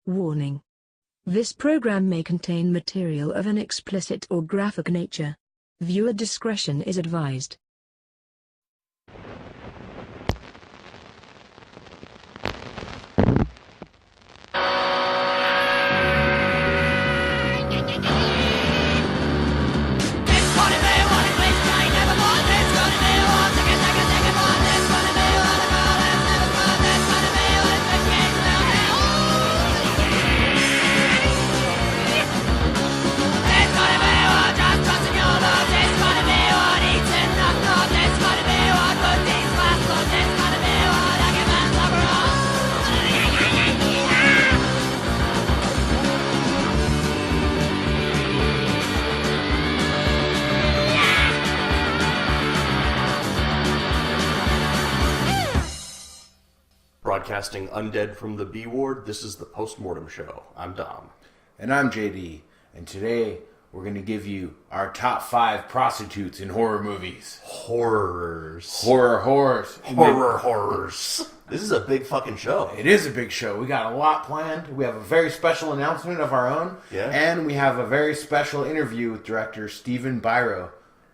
Warning. This program may contain material of an explicit or graphic nature. Viewer discretion is advised. Broadcasting undead from the B Ward, this is the Post-Mortem Show. I'm Dom. And I'm JD. And today, we're going to give you our top 5 prostitutes in horror movies. Horrors. Horrors. Horrors. This is a big fucking show. It is a big show. We got a lot planned. We have a very special announcement of our own. Yeah. And we have a very special interview with director STEPHEN Biro.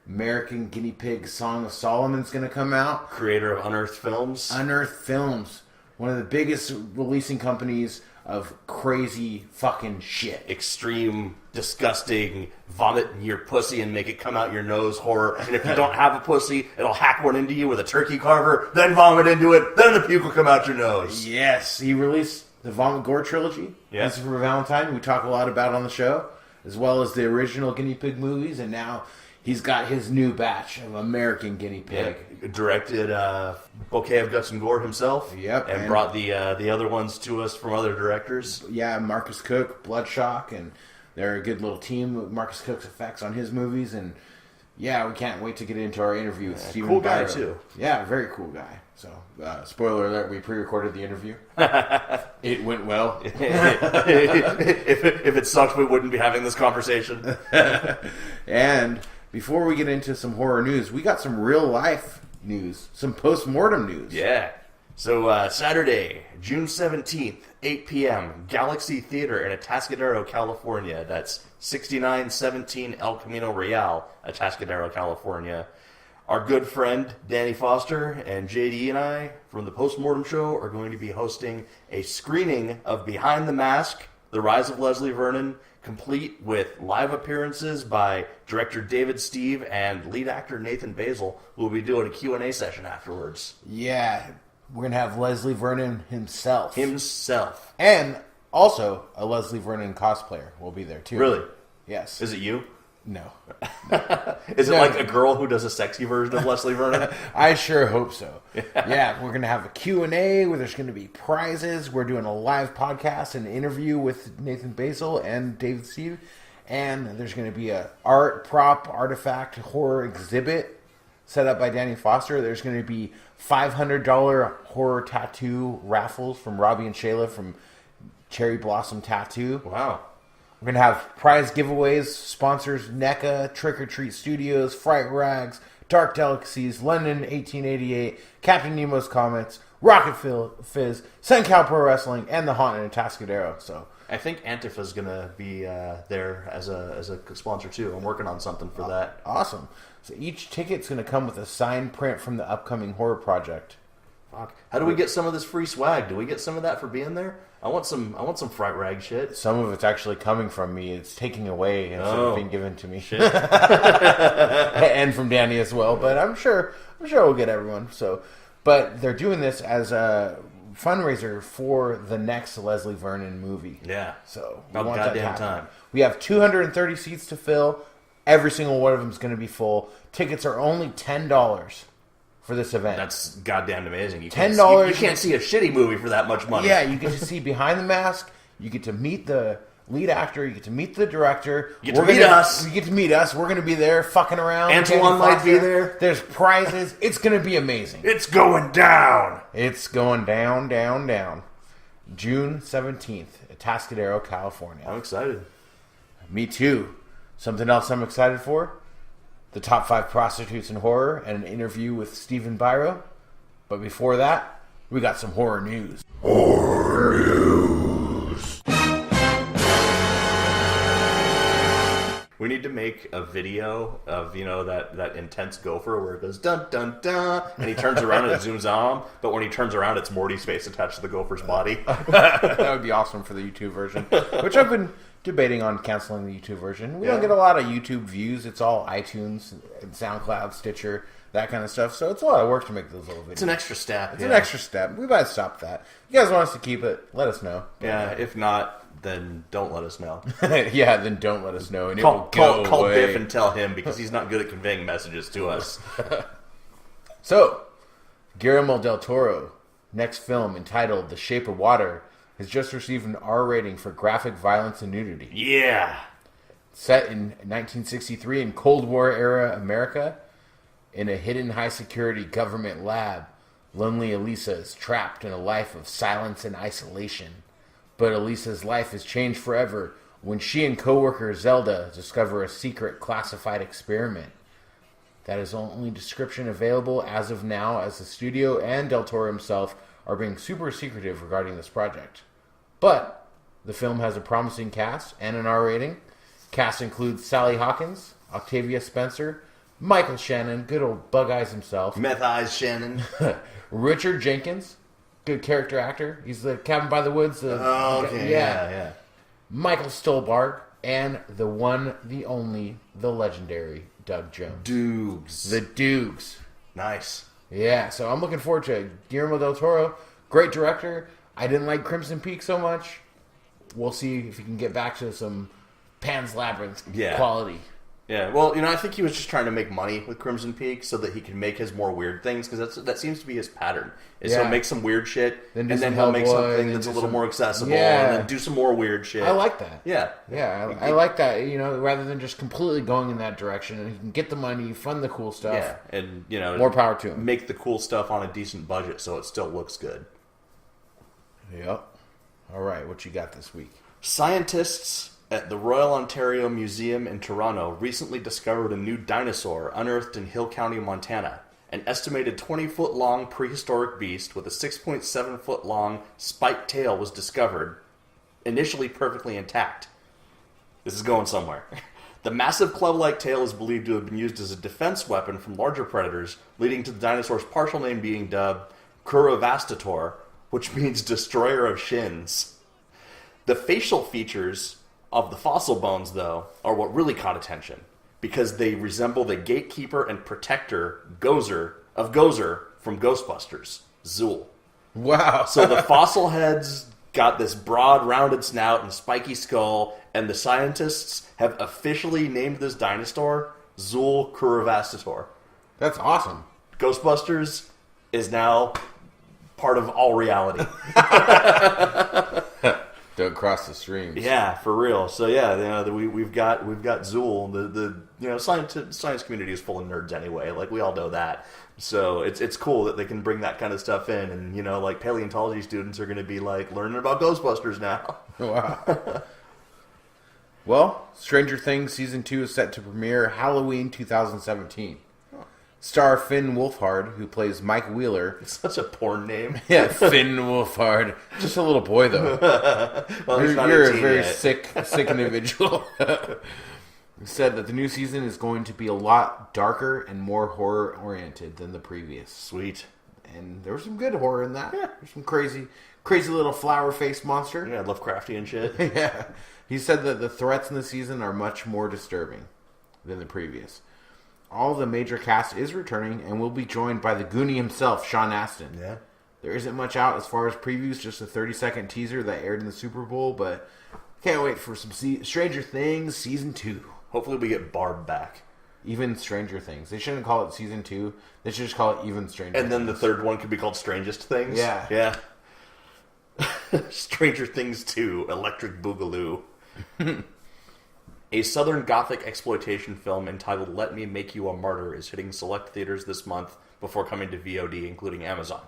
American Guinea Pig Song of Solomon's going to come out. Creator of Unearthed Films. Unearthed Films. One of the biggest releasing companies of crazy fucking shit. Extreme, disgusting, vomit in your pussy and make it come out your nose horror. And if you don't have a pussy, it'll hack one into you with a turkey carver, then vomit into it, then the puke will come out your nose. Yes, he released the Vomit Gore trilogy. Yeah. This is for Valentine. We talk a lot about on the show, as well as the original Guinea Pig movies, and now he's got his new batch of American Guinea Pig. Yeah. Directed Bouquet of Guts and Gore himself. Yep. And brought the other ones to us from other directors. Yeah, Marcus Cook, Bloodshock, and they're a good little team. Marcus Cook's effects on his movies, and yeah, we can't wait to get into our interview with Stephen Cool guy, Biro. too. Yeah, very cool guy. So, spoiler alert, we pre-recorded the interview. It went well. if it sucked, we wouldn't be having this conversation. And before we get into some horror news, we got some real-life news, some post-mortem news. Yeah. So, Saturday, June 17th, 8 p.m., Galaxy Theater in Atascadero, California. That's 6917 El Camino Real, Atascadero, California. Our good friend, Danny Foster, and JD and I, from the Post-Mortem Show, are going to be hosting a screening of Behind the Mask, The Rise of Leslie Vernon, complete with live appearances by director David Steve and lead actor Nathan Basil, who will be doing a Q&A session afterwards. Yeah, we're going to have Leslie Vernon himself. And also a Leslie Vernon cosplayer will be there too. Really? Yes. Is it you? No. Is it like a girl who does a sexy version of Leslie Vernon? I sure hope so. Yeah, we're going to have a Q&A where there's going to be prizes. We're doing a live podcast and interview with Nathan Basil and David Steve. And there's going to be a art, prop, artifact, horror exhibit set up by Danny Foster. There's going to be $500 horror tattoo raffles from Robbie and Shayla from Cherry Blossom Tattoo. Wow. We're going to have prize giveaways, sponsors NECA, Trick or Treat Studios, Fright Rags, Dark Delicacies, London 1888, Captain Nemo's Comics, Rocket Fizz, Sencal Pro Wrestling, and The Haunt in Atascadero. So I think Antifa's going to be there as a sponsor too. I'm working on something for that. Awesome. So each ticket's going to come with a signed print from the upcoming horror project. Fuck. How do we get some of this free swag? Do we get some of that for being there? I want some Fright Rag shit. Some of it's actually coming from me. It's taking away instead of being given to me. Shit. And from Danny as well. But I'm sure we'll get everyone. So, but they're doing this as a fundraiser for the next Leslie Vernon movie. Yeah. So about goddamn time. We have 230 seats to fill. Every single one of them is going to be full. Tickets are only $10 for this event. That's goddamn amazing. $10. You can't see a shitty movie for that much money. Yeah, you get to see Behind the Mask. You get to meet the lead actor. You get to meet the director. You get to meet us. You get to meet us. We're going to be there fucking around. Antoine might be there. There's prizes. It's going to be amazing. It's going down. It's going down, down, down. June 17th at Atascadero, California. I'm excited. Me too. Something else I'm excited for? The top 5 prostitutes in horror and an interview with Stephen Biro. But before that, we got some horror news. Horror news. need to make a video of, that intense gopher where it goes dun dun dun, and he turns around and it zooms on, but when he turns around, it's Morty's face attached to the gopher's body. That would be awesome for the YouTube version, which I've been debating on canceling the YouTube version. We don't get a lot of YouTube views. It's all iTunes, and SoundCloud, Stitcher, that kind of stuff. So it's a lot of work to make those little videos. It's an extra step. It's an extra step. We might stop that. If you guys want us to keep it, let us know. Yeah, if not, then don't let us know. Yeah, then don't let us know. And call away. Biff and tell him, because he's not good at conveying messages to us. So, Guillermo del Toro, next film entitled The Shape of Water, has just received an R rating for graphic violence and nudity. Yeah. Set in 1963 in Cold War era America, in a hidden high-security government lab, lonely Elisa is trapped in a life of silence and isolation. But Elisa's life is changed forever when she and co-worker Zelda discover a secret classified experiment. That is the only description available as of now, as the studio and Del Toro himself are being super secretive regarding this project. But the film has a promising cast and an R rating. Cast includes Sally Hawkins, Octavia Spencer, Michael Shannon, good old Bug Eyes himself. Meth Eyes Shannon. Richard Jenkins, good character actor. He's the Cabin by the Woods. Yeah. Michael Stolbarg, and the one, the only, the legendary Doug Jones. Dukes. The Dukes. Nice. Yeah, so I'm looking forward to it. Guillermo del Toro, great director. I didn't like Crimson Peak so much. We'll see if he can get back to some Pan's Labyrinth quality. Yeah, well, I think he was just trying to make money with Crimson Peak so that he can make his more weird things, because that seems to be his pattern. He'll make some weird shit, and then he'll make something that's a little more accessible, and then do some more weird shit. I like that. Yeah. Yeah, I like that, rather than just completely going in that direction, and he can get the money, fund the cool stuff. Yeah, and, more power to him. Make the cool stuff on a decent budget so it still looks good. Yep. All right, what you got this week? Scientists at the Royal Ontario Museum in Toronto recently discovered a new dinosaur unearthed in Hill County, Montana. An estimated 20-foot-long prehistoric beast with a 6.7-foot-long spiked tail was discovered, initially perfectly intact. This is going somewhere. The massive club-like tail is believed to have been used as a defense weapon from larger predators, leading to the dinosaur's partial name being dubbed Curavastator, which means destroyer of shins. The facial features of the fossil bones, though, are what really caught attention, because they resemble the gatekeeper and protector Gozer from Ghostbusters, Zool. Wow. So the fossil heads got this broad, rounded snout and spiky skull, and the scientists have officially named this dinosaur Zool Curavastator. That's awesome. Ghostbusters is now part of all reality. Don't cross the streams. Yeah, for real. So yeah, we've got Zool. The science community is full of nerds anyway. Like, we all know that. So it's cool that they can bring that kind of stuff in, and like paleontology students are going to be like learning about Ghostbusters now. Wow. Well, Stranger Things season 2 is set to premiere Halloween 2017. Star Finn Wolfhard, who plays Mike Wheeler. It's such a porn name. Yeah, Finn Wolfhard. Just a little boy, though. Well, you're a very sick individual. He said that the new season is going to be a lot darker and more horror-oriented than the previous. Sweet. And there was some good horror in that. Yeah. There's some crazy little flower-faced monster. Yeah, Lovecraftian shit. Yeah. He said that the threats in the season are much more disturbing than the previous. All the major cast is returning and will be joined by the Goonie himself, Sean Astin. Yeah. There isn't much out as far as previews, just a 30-second teaser that aired in the Super Bowl, but can't wait for some Stranger Things Season 2. Hopefully we get Barb back. Even Stranger Things. They shouldn't call it Season 2. They should just call it Even Stranger Things. And then the third one could be called Strangest Things? Yeah. Yeah. Stranger Things 2, Electric Boogaloo. A Southern Gothic exploitation film entitled Let Me Make You a Martyr is hitting select theaters this month before coming to VOD, including Amazon.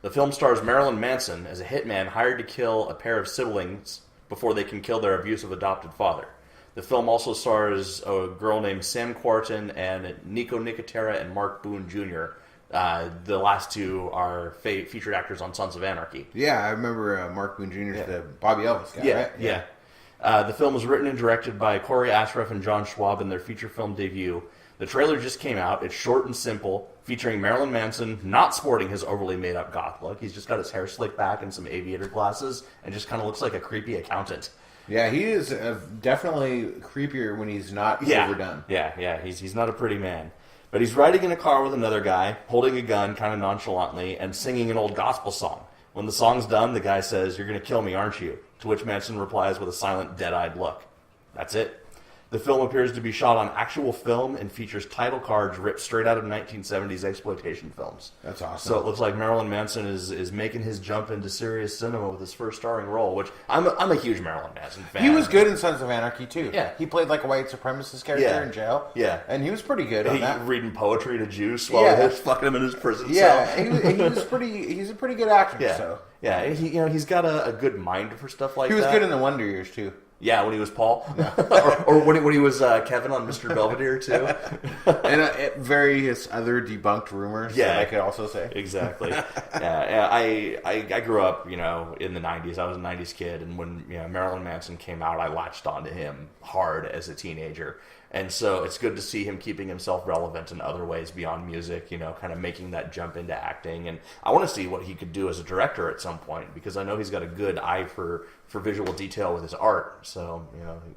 The film stars Marilyn Manson as a hitman hired to kill a pair of siblings before they can kill their abusive adopted father. The film also stars a girl named Sam Quarton and Nico Nicotera and Mark Boone Jr. The last two are featured actors on Sons of Anarchy. Yeah, I remember Mark Boone Jr. is the Bobby Elvis guy, Yeah, right? yeah. The film was written and directed by Corey Ashraf and John Schwab in their feature film debut. The trailer just came out. It's short and simple, featuring Marilyn Manson not sporting his overly made-up goth look. He's just got his hair slicked back and some aviator glasses and just kind of looks like a creepy accountant. Yeah, he is definitely creepier when he's not overdone. Yeah. He's not a pretty man. But he's riding in a car with another guy, holding a gun kind of nonchalantly, and singing an old gospel song. When the song's done, the guy says, "You're going to kill me, aren't you?" To which Manson replies with a silent, dead-eyed look. That's it. The film appears to be shot on actual film and features title cards ripped straight out of 1970s exploitation films. That's awesome. So it looks like Marilyn Manson is making his jump into serious cinema with his first starring role, which I'm a huge Marilyn Manson fan. He was good in Sons of Anarchy, too. Yeah. He played like a white supremacist character in jail. Yeah. And he was pretty good on that. Reading poetry to Jews while they're fucking him in his prison cell. Yeah, he's a pretty good actor. Yeah. So. Yeah, he's got a good mind for stuff like that. He was good in the Wonder Years, too. Yeah, when he was Paul. or when he was Kevin on Mr. Belvedere, too. And various other debunked rumors that I could also say. Exactly. I grew up, in the 90s. I was a 90s kid, and when Marilyn Manson came out, I latched onto him hard as a teenager. And so it's good to see him keeping himself relevant in other ways beyond music, kind of making that jump into acting. And I want to see what he could do as a director at some point, because I know he's got a good eye for visual detail with his art. So,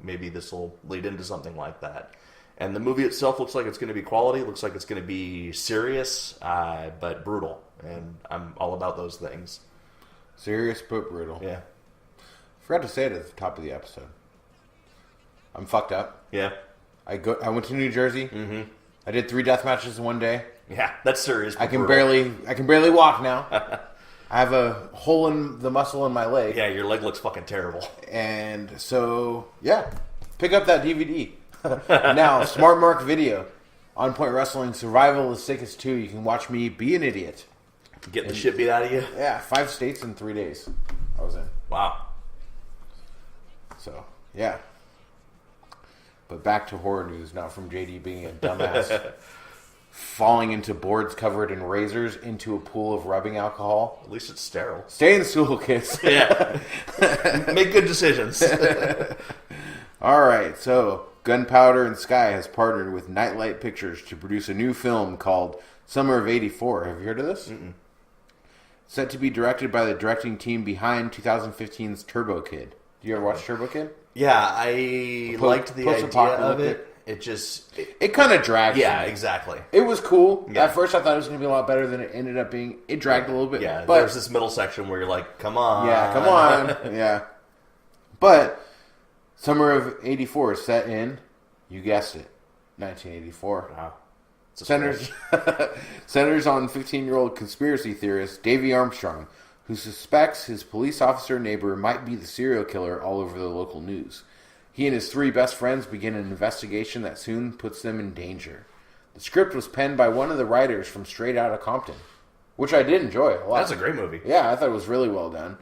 maybe this will lead into something like that. And the movie itself looks like it's going to be quality. It looks like it's going to be serious, but brutal. And I'm all about those things. Serious but brutal. Yeah. Forgot to say it at the top of the episode. I'm fucked up. Yeah. I went to New Jersey. Mm-hmm. I did 3 death matches in one day. Yeah, that's serious. I can barely walk now. I have a hole in the muscle in my leg. Yeah, your leg looks fucking terrible. And so, pick up that DVD. Now, Smart Mark Video. On Point Wrestling, Survival is Sickest 2. You can watch me be an idiot. Getting the shit beat out of you? Yeah, 5 states in 3 days I was in. Wow. So, yeah. But back to horror news, not from JD being a dumbass. Falling into boards covered in razors into a pool of rubbing alcohol. At least it's sterile. Stay in school, kids. Yeah. Make good decisions. All right, so Gunpowder and Sky has partnered with Nightlight Pictures to produce a new film called Summer of '84. Have you heard of this? Mm-mm. Set to be directed by the directing team behind 2015's Turbo Kid. Did you ever watch Turbo Kid? Yeah, I liked the idea of it. It kind of dragged. Yeah, exactly. It was cool. Yeah. At first, I thought it was going to be a lot better than it ended up being. It dragged a little bit. Yeah, but there's this middle section where you're like, come on. Yeah, come on. Yeah. But Summer of '84 is set in, you guessed it, 1984. Wow. Centers on 15-year-old conspiracy theorist Davy Armstrong, who suspects his police officer neighbor might be the serial killer all over the local news. He and his 3 best friends begin an investigation that soon puts them in danger. The script was penned by one of the writers from Straight Outta Compton, which I did enjoy a lot. That's a great movie. Yeah, I thought it was really well done.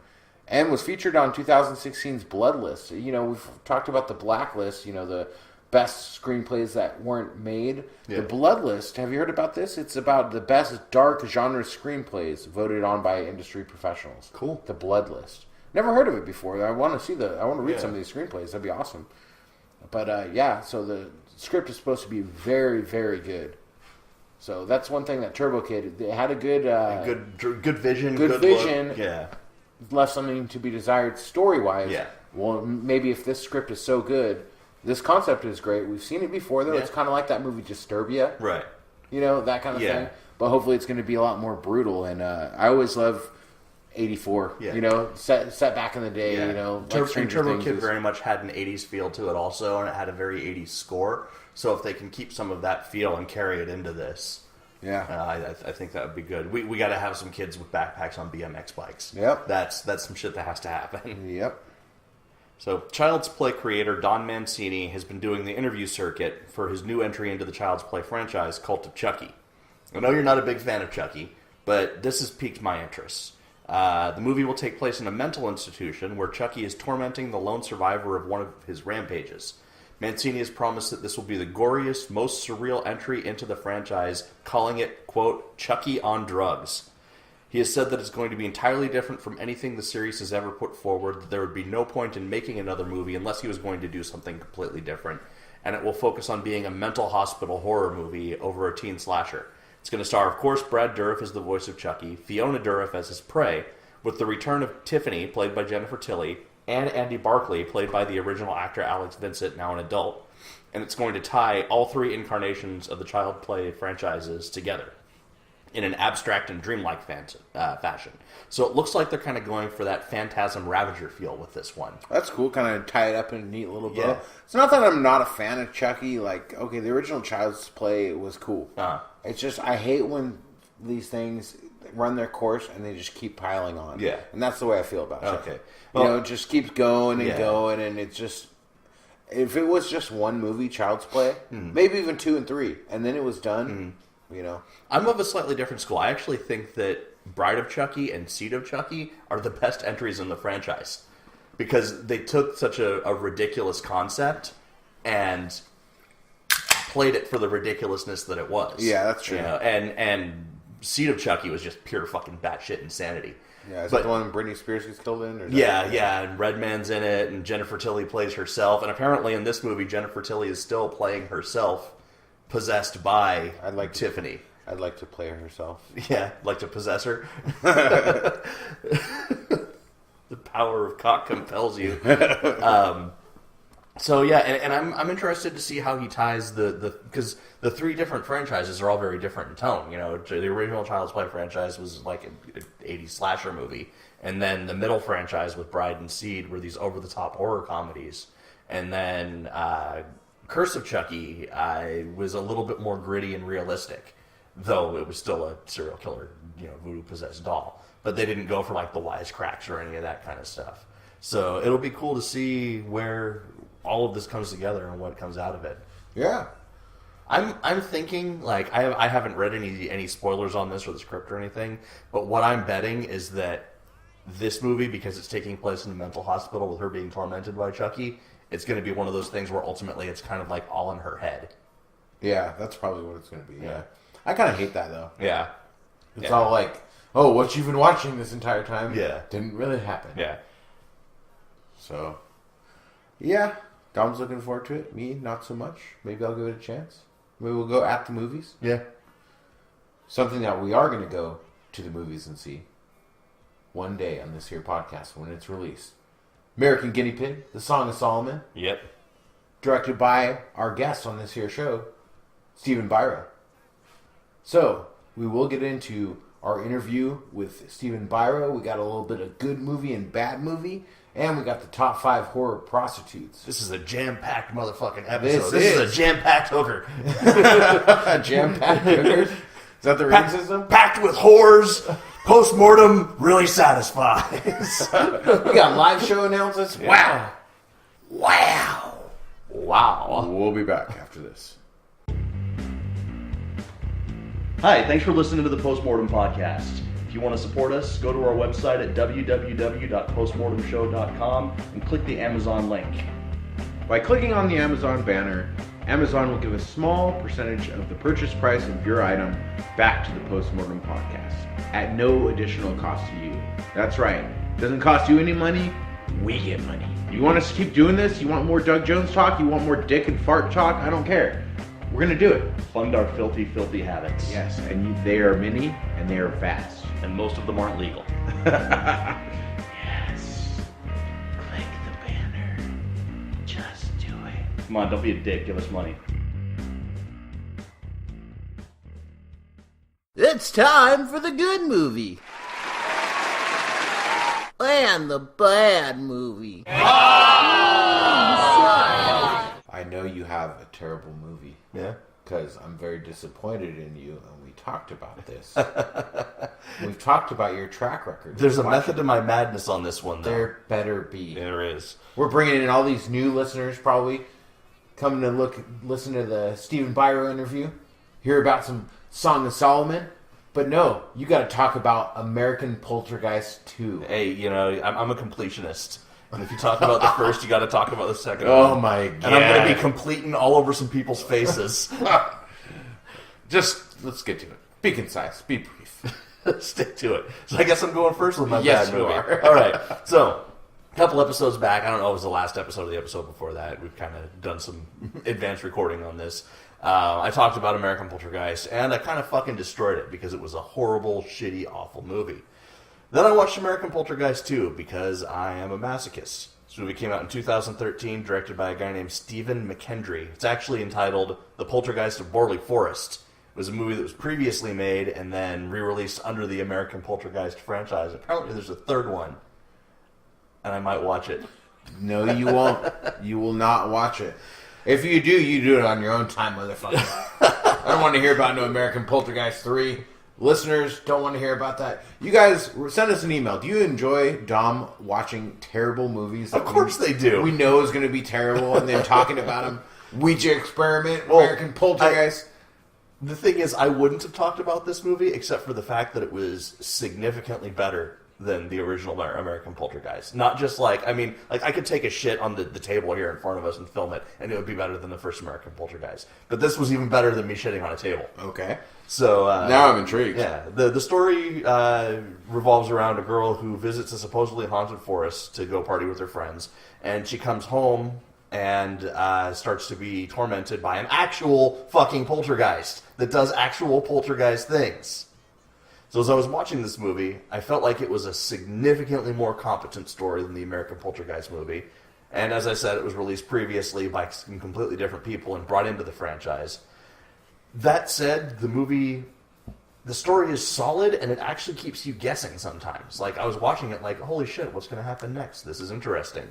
And was featured on 2016's Bloodlist. We've talked about the Blacklist, the best screenplays that weren't made. Yeah. The Bloodlist, have you heard about this? It's about the best dark genre screenplays voted on by industry professionals. Cool. The Bloodlist. Never heard of it before. I want to read some of these screenplays. That'd be awesome. But so the script is supposed to be very, very good. So that's one thing that Turbo Kid, it had a good good vision, good vision. Look. Yeah. Left something to be desired story-wise. Yeah. Well, maybe if this script is so good, this concept is great. We've seen it before, though. Yeah. It's kind of like that movie Disturbia. Right. That kind of thing. But hopefully it's going to be a lot more brutal. And I always love 84. Yeah. Set back in the day. Yeah. Turbo Kid very much had an 80s feel to it also, and it had a very 80s score. So if they can keep some of that feel and carry it into this, I think that would be good. We got to have some kids with backpacks on BMX bikes. Yep. That's some shit that has to happen. Yep. So, Child's Play creator Don Mancini has been doing the interview circuit for his new entry into the Child's Play franchise, Cult of Chucky. I know you're not a big fan of Chucky, but this has piqued my interest. The movie will take place in a mental institution where Chucky is tormenting the lone survivor of one of his rampages. Mancini has promised that this will be the goriest, most surreal entry into the franchise, calling it, quote, Chucky on drugs. He has said that it's going to be entirely different from anything the series has ever put forward, that there would be no point in making another movie unless he was going to do something completely different, and it will focus on being a mental hospital horror movie over a teen slasher. It's going to star, of course, Brad Dourif as the voice of Chucky, Fiona Dourif as his prey, with the return of Tiffany, played by Jennifer Tilly, and Andy Barclay, played by the original actor Alex Vincent, now an adult. And it's going to tie all three incarnations of the Child Play franchises together in an abstract and dreamlike fashion. So it looks like they're kind of going for that Phantasm Ravager feel with this one. That's cool, kind of tie it up in a neat little bow. Yeah. It's not that I'm not a fan of Chucky. Like, okay, the original Child's Play was cool. It's just, I hate when these things run their course and they just keep piling on. Yeah. And that's the way I feel about Chucky. Okay. Well, it just keeps going and going, and it's just... If it was just one movie, Child's Play, maybe even 2 and 3, and then it was done, I'm of a slightly different school. I actually think that Bride of Chucky and Seed of Chucky are the best entries in the franchise. Because they took such a ridiculous concept and played it for the ridiculousness that it was. Yeah, that's true. And Seed of Chucky was just pure fucking batshit insanity. Yeah, is that the one Britney Spears gets killed in? Or and Redman's in it, and Jennifer Tilly plays herself. And apparently in this movie, Jennifer Tilly is still playing herself, possessed by Tiffany. I'd like to play her herself. Yeah, like to possess her. The power of cock compels you. So yeah, and I'm interested to see how he ties because the three different franchises are all very different in tone. The original Child's Play franchise was like an 80s slasher movie, and then the middle franchise with Bride and Seed were these over-the-top horror comedies, and then Curse of Chucky was a little bit more gritty and realistic, though it was still a serial killer, voodoo-possessed doll. But they didn't go for like the wisecracks or any of that kind of stuff. So it'll be cool to see where all of this comes together and what comes out of it. Yeah. I'm thinking, like, I haven't read any spoilers on this or the script or anything, but what I'm betting is that this movie, because it's taking place in a mental hospital with her being tormented by Chucky, it's going to be one of those things where ultimately it's kind of like all in her head. Yeah, that's probably what it's going to be. Yeah. I kind of hate that, though. Yeah. It's all like, oh, what you've been watching this entire time didn't really happen. Yeah. So, yeah. Dom's looking forward to it. Me, not so much. Maybe I'll give it a chance. Maybe we'll go at the movies. Yeah. Something that we are going to go to the movies and see one day on this here podcast when it's released. American Guinea Pig, The Song of Solomon. Yep. Directed by our guest on this here show, Stephen Biro. So, we will get into our interview with Stephen Biro. We got a little bit of good movie and bad movie. And we got the top 5 horror prostitutes. This is a jam-packed motherfucking episode. This is a jam-packed hooker. Jam-packed hookers? Is that the rating system? Packed with whores. Post-mortem really satisfies. We got live show announcements. Wow. Wow. Wow. We'll be back after this. Hi, thanks for listening to the Postmortem Podcast. If you want to support us, go to our website at www.postmortemshow.com and click the Amazon link. By clicking on the Amazon banner, Amazon will give a small percentage of the purchase price of your item back to the Postmortem Podcast at no additional cost to you. That's right. It doesn't cost you any money. We get money. You want us to keep doing this? You want more Doug Jones talk? You want more dick and fart talk? I don't care. We're going to do it. Fund our filthy, filthy habits. Yes, and they are many and they are fast. And most of them aren't legal. Yes. Click the banner. Just do it. Come on, don't be a dick. Give us money. It's time for the good movie. And the bad movie. I know you have a terrible movie. Yeah? Because I'm very disappointed in you, and we talked about this. We've talked about your track record. There's a method to my madness on this one, though. There better be. There is. We're bringing in all these new listeners, probably, coming to listen to the Stephen Biro interview, hear about some Song of Solomon. But no, you got to talk about American Poltergeist 2. Hey, I'm a completionist. And if you talk about the first, you got to talk about the second Oh one. my god. And I'm going to be completing all over some people's faces. Just, let's get to it. Be concise. Be brief. Stick to it. So I guess I'm going first with my Yes, bad you movie. are. All right. So, a couple episodes back, I don't know if it was the last episode or the episode before that, we've kind of done some advanced recording on this. I talked about American Poltergeist, and I kind of fucking destroyed it because it was a horrible, shitty, awful movie. Then I watched American Poltergeist 2 because I am a masochist. This movie came out in 2013, directed by a guy named Stephen McKendry. It's actually entitled The Poltergeist of Borley Forest. It was a movie that was previously made and then re-released under the American Poltergeist franchise. Apparently there's a third one, and I might watch it. No, you won't. You will not watch it. If you do it on your own time, motherfucker. I don't want to hear about no American Poltergeist 3. Listeners don't want to hear about that. You guys, send us an email. Do you enjoy Dom watching terrible movies? Of course they do. We know is going to be terrible, and then talking about them. Ouija Experiment, American Poltergeist. The thing is, I wouldn't have talked about this movie except for the fact that it was significantly better than the original American Poltergeist. Not just like, I mean, like I could take a shit on the table here in front of us and film it, and it would be better than the first American Poltergeist. But this was even better than me shitting on a table. Okay. So now I'm intrigued. Yeah, the story revolves around a girl who visits a supposedly haunted forest to go party with her friends, and she comes home and starts to be tormented by an actual fucking poltergeist that does actual poltergeist things. So as I was watching this movie, I felt like it was a significantly more competent story than the American Poltergeist movie. And as I said, it was released previously by some completely different people and brought into the franchise. That said, the story is solid, and it actually keeps you guessing sometimes. Like, I was watching it like, holy shit, what's going to happen next? This is interesting.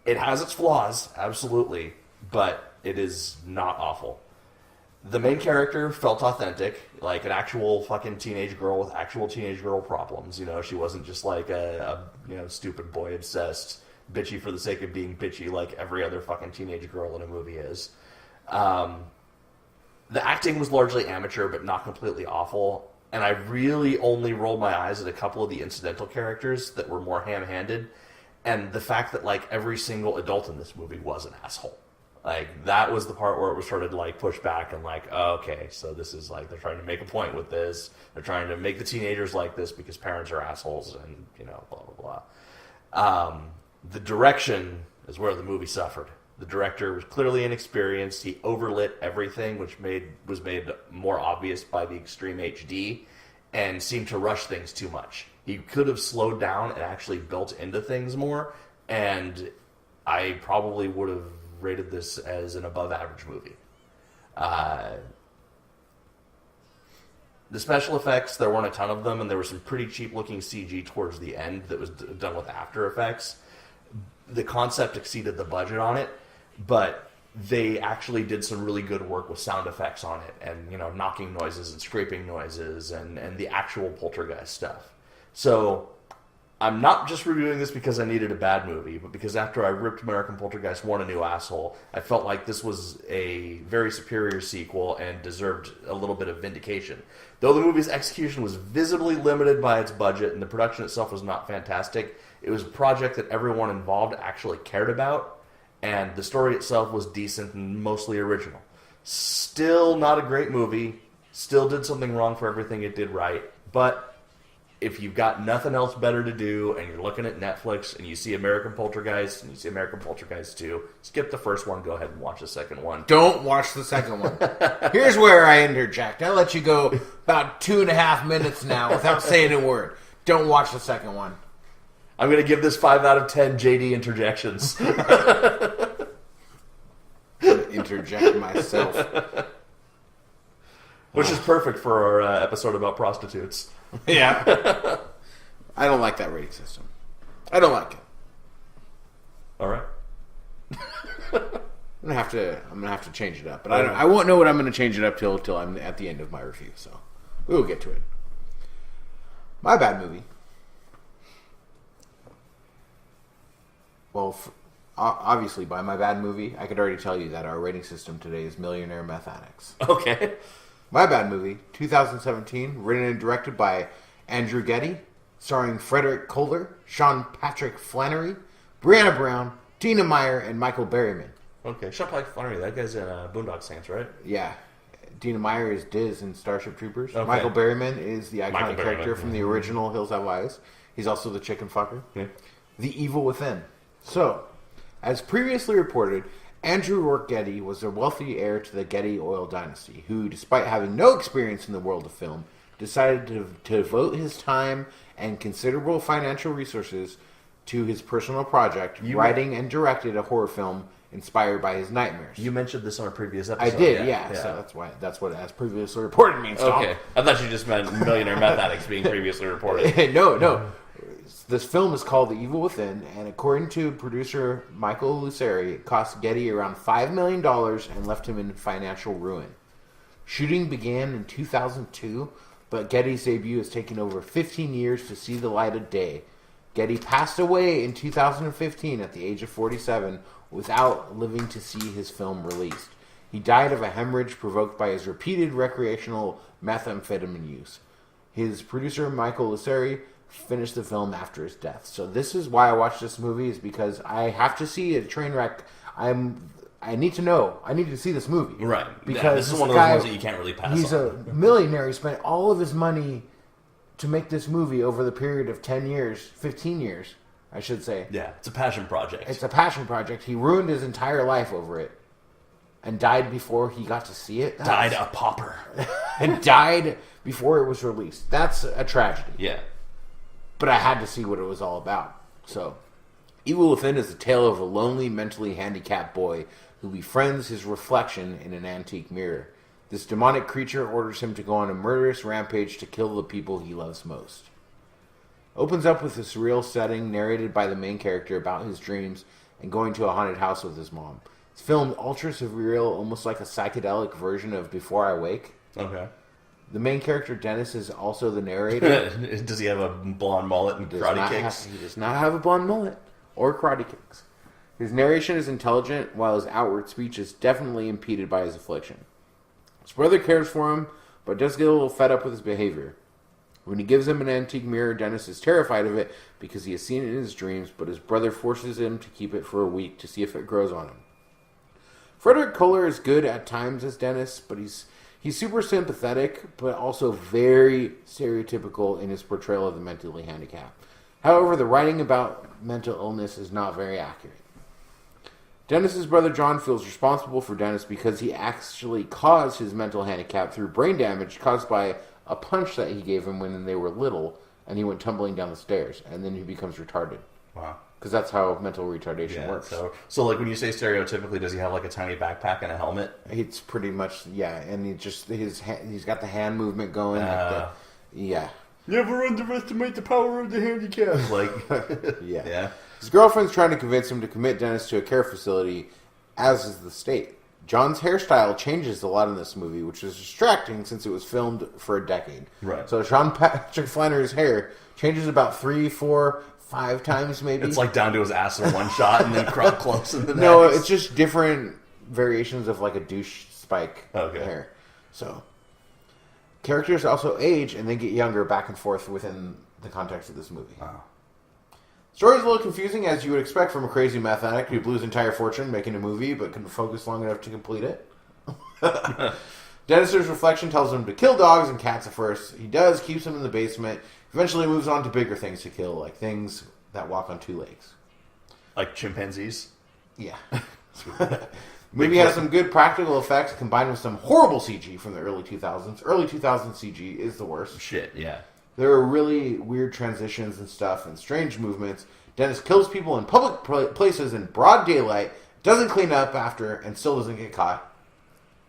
It has its flaws, absolutely, but it is not awful. The main character felt authentic, like an actual fucking teenage girl with actual teenage girl problems. You know, she wasn't just like a stupid boy obsessed, bitchy for the sake of being bitchy like every other fucking teenage girl in a movie is. The acting was largely amateur, but not completely awful. And I really only rolled my eyes at a couple of the incidental characters that were more ham-handed. And the fact that, like, every single adult in this movie was an asshole. Like, that was the part where it was started to, like, push back and, like, oh, okay, so this is, like, they're trying to make a point with this. They're trying to make the teenagers like this because parents are assholes and, you know, blah, blah, blah. The direction is where the movie suffered. The director was clearly inexperienced. He overlit everything, which was made more obvious by the extreme HD, and seemed to rush things too much. He could have slowed down and actually built into things more, and I probably would have rated this as an above-average movie. The special effects, there weren't a ton of them, and there was some pretty cheap-looking CG towards the end that was done with After Effects. The concept exceeded the budget on it, but they actually did some really good work with sound effects on it, and, you know, knocking noises and scraping noises and the actual poltergeist stuff. So I'm not just reviewing this because I needed a bad movie, but because after I ripped American Poltergeist 1 a new asshole, I felt like this was a very superior sequel and deserved a little bit of vindication. Though the movie's execution was visibly limited by its budget and the production itself was not fantastic, it was a project that everyone involved actually cared about, and the story itself was decent and mostly original. Still not a great movie, still did something wrong for everything it did right, but if you've got nothing else better to do and you're looking at Netflix and you see American Poltergeist and you see American Poltergeist 2, skip the first one, go ahead and watch the second one. Don't watch the second one. Here's where I interject. I'll let you go about 2.5 minutes now without saying a word. Don't watch the second one. I'm going to give this 5 out of 10 JD interjections. Interject myself. Which is perfect for our episode about prostitutes. Yeah. I don't like that rating system. I don't like it. All right. I'm gonna have to change it up, but I won't know what I'm gonna change it up till I'm at the end of my review. So we will get to it. My bad movie. Well, obviously, by my bad movie, I could already tell you that our rating system today is Millionaire Meth Addicts. Okay. My Bad Movie, 2017, written and directed by Andrew Getty, starring Frederick Kohler, Sean Patrick Flannery, Brianna Brown, Tina Meyer, and Michael Berryman. Okay, Sean Patrick Flannery, that guy's in Boondock Saints, right? Yeah. Dina Meyer is Diz in Starship Troopers. Okay. Michael Berryman is the Michael iconic character Berryman. from the original Hills Have Eyes. He's also the chicken fucker. Yeah. The Evil Within. So, as previously reported, Andrew Rourke Getty was a wealthy heir to the Getty oil dynasty, who, despite having no experience in the world of film, decided to devote his time and considerable financial resources to his personal project, writing and directed a horror film inspired by his nightmares. You mentioned this on a previous episode. I did, yeah. So that's what as previously reported means. Tom. Okay. I thought you just meant millionaire meth addicts being previously reported. No. This film is called The Evil Within, and according to producer Michael Luceri, it cost Getty around $5 million and left him in financial ruin. Shooting began in 2002, but Getty's debut has taken over 15 years to see the light of day. Getty passed away in 2015 at the age of 47 without living to see his film released. He died of a hemorrhage provoked by his repeated recreational methamphetamine use. His producer, Michael Luceri, finished the film after his death. So this is why I watched this movie, is because I have to see a train wreck. I need to know. I need to see this movie. Right. Because this is one of those ones that you can't really pass he's on. a millionaire. He spent all of his money to make this movie over the period of 10 years, 15 years, I should say. Yeah, it's a passion project. It's a passion project. He ruined his entire life over it and died before he got to see it. Died a pauper. And died before it was released. That's a tragedy. Yeah. But I had to see what it was all about. So, Evil Within is the tale of a lonely, mentally handicapped boy who befriends his reflection in an antique mirror. This demonic creature orders him to go on a murderous rampage to kill the people he loves most. Opens up with a surreal setting narrated by the main character about his dreams and going to a haunted house with his mom. It's filmed ultra surreal, almost like a psychedelic version of Before I Wake. Okay. The main character, Dennis, is also the narrator. Does he have a blonde mullet and karate kicks? He does not have a blonde mullet or karate kicks. His narration is intelligent, while his outward speech is definitely impeded by his affliction. His brother cares for him, but does get a little fed up with his behavior. When he gives him an antique mirror, Dennis is terrified of it because he has seen it in his dreams, but his brother forces him to keep it for a week to see if it grows on him. Frederick Kohler is good at times as Dennis, but he's super sympathetic, but also very stereotypical in his portrayal of the mentally handicapped. However, the writing about mental illness is not very accurate. Dennis's brother John feels responsible for Dennis because he actually caused his mental handicap through brain damage caused by a punch that he gave him when they were little, and he went tumbling down the stairs, and then he becomes retarded. Wow. Because that's how mental retardation works. So like when you say stereotypically, does he have like a tiny backpack and a helmet? It's pretty much, yeah, and he's got the hand movement going. Yeah. Never underestimate the power of the handicap. Like, yeah. His girlfriend's trying to convince him to commit Dennis to a care facility, as is the state. John's hairstyle changes a lot in this movie, which is distracting since it was filmed for a decade. Right. So Sean Patrick Flannery's hair changes about 3, 4, 5 times maybe. It's like down to his ass in one shot and then crop close in the next. No, it's just different variations of like a douche spike hair. So characters also age and they get younger back and forth within the context of this movie. Wow. Story's a little confusing, as you would expect from a crazy meth addict who blew his entire fortune making a movie but couldn't focus long enough to complete it. Dennis's reflection tells him to kill dogs and cats at first. He does, keeps them in the basement, eventually moves on to bigger things to kill, like things that walk on 2 legs. Like chimpanzees? Yeah. Movie has some good practical effects combined with some horrible CG from the early 2000s. Early 2000s CG is the worst. Shit, yeah. There are really weird transitions and stuff and strange movements. Dennis kills people in public places in broad daylight, doesn't clean up after, and still doesn't get caught.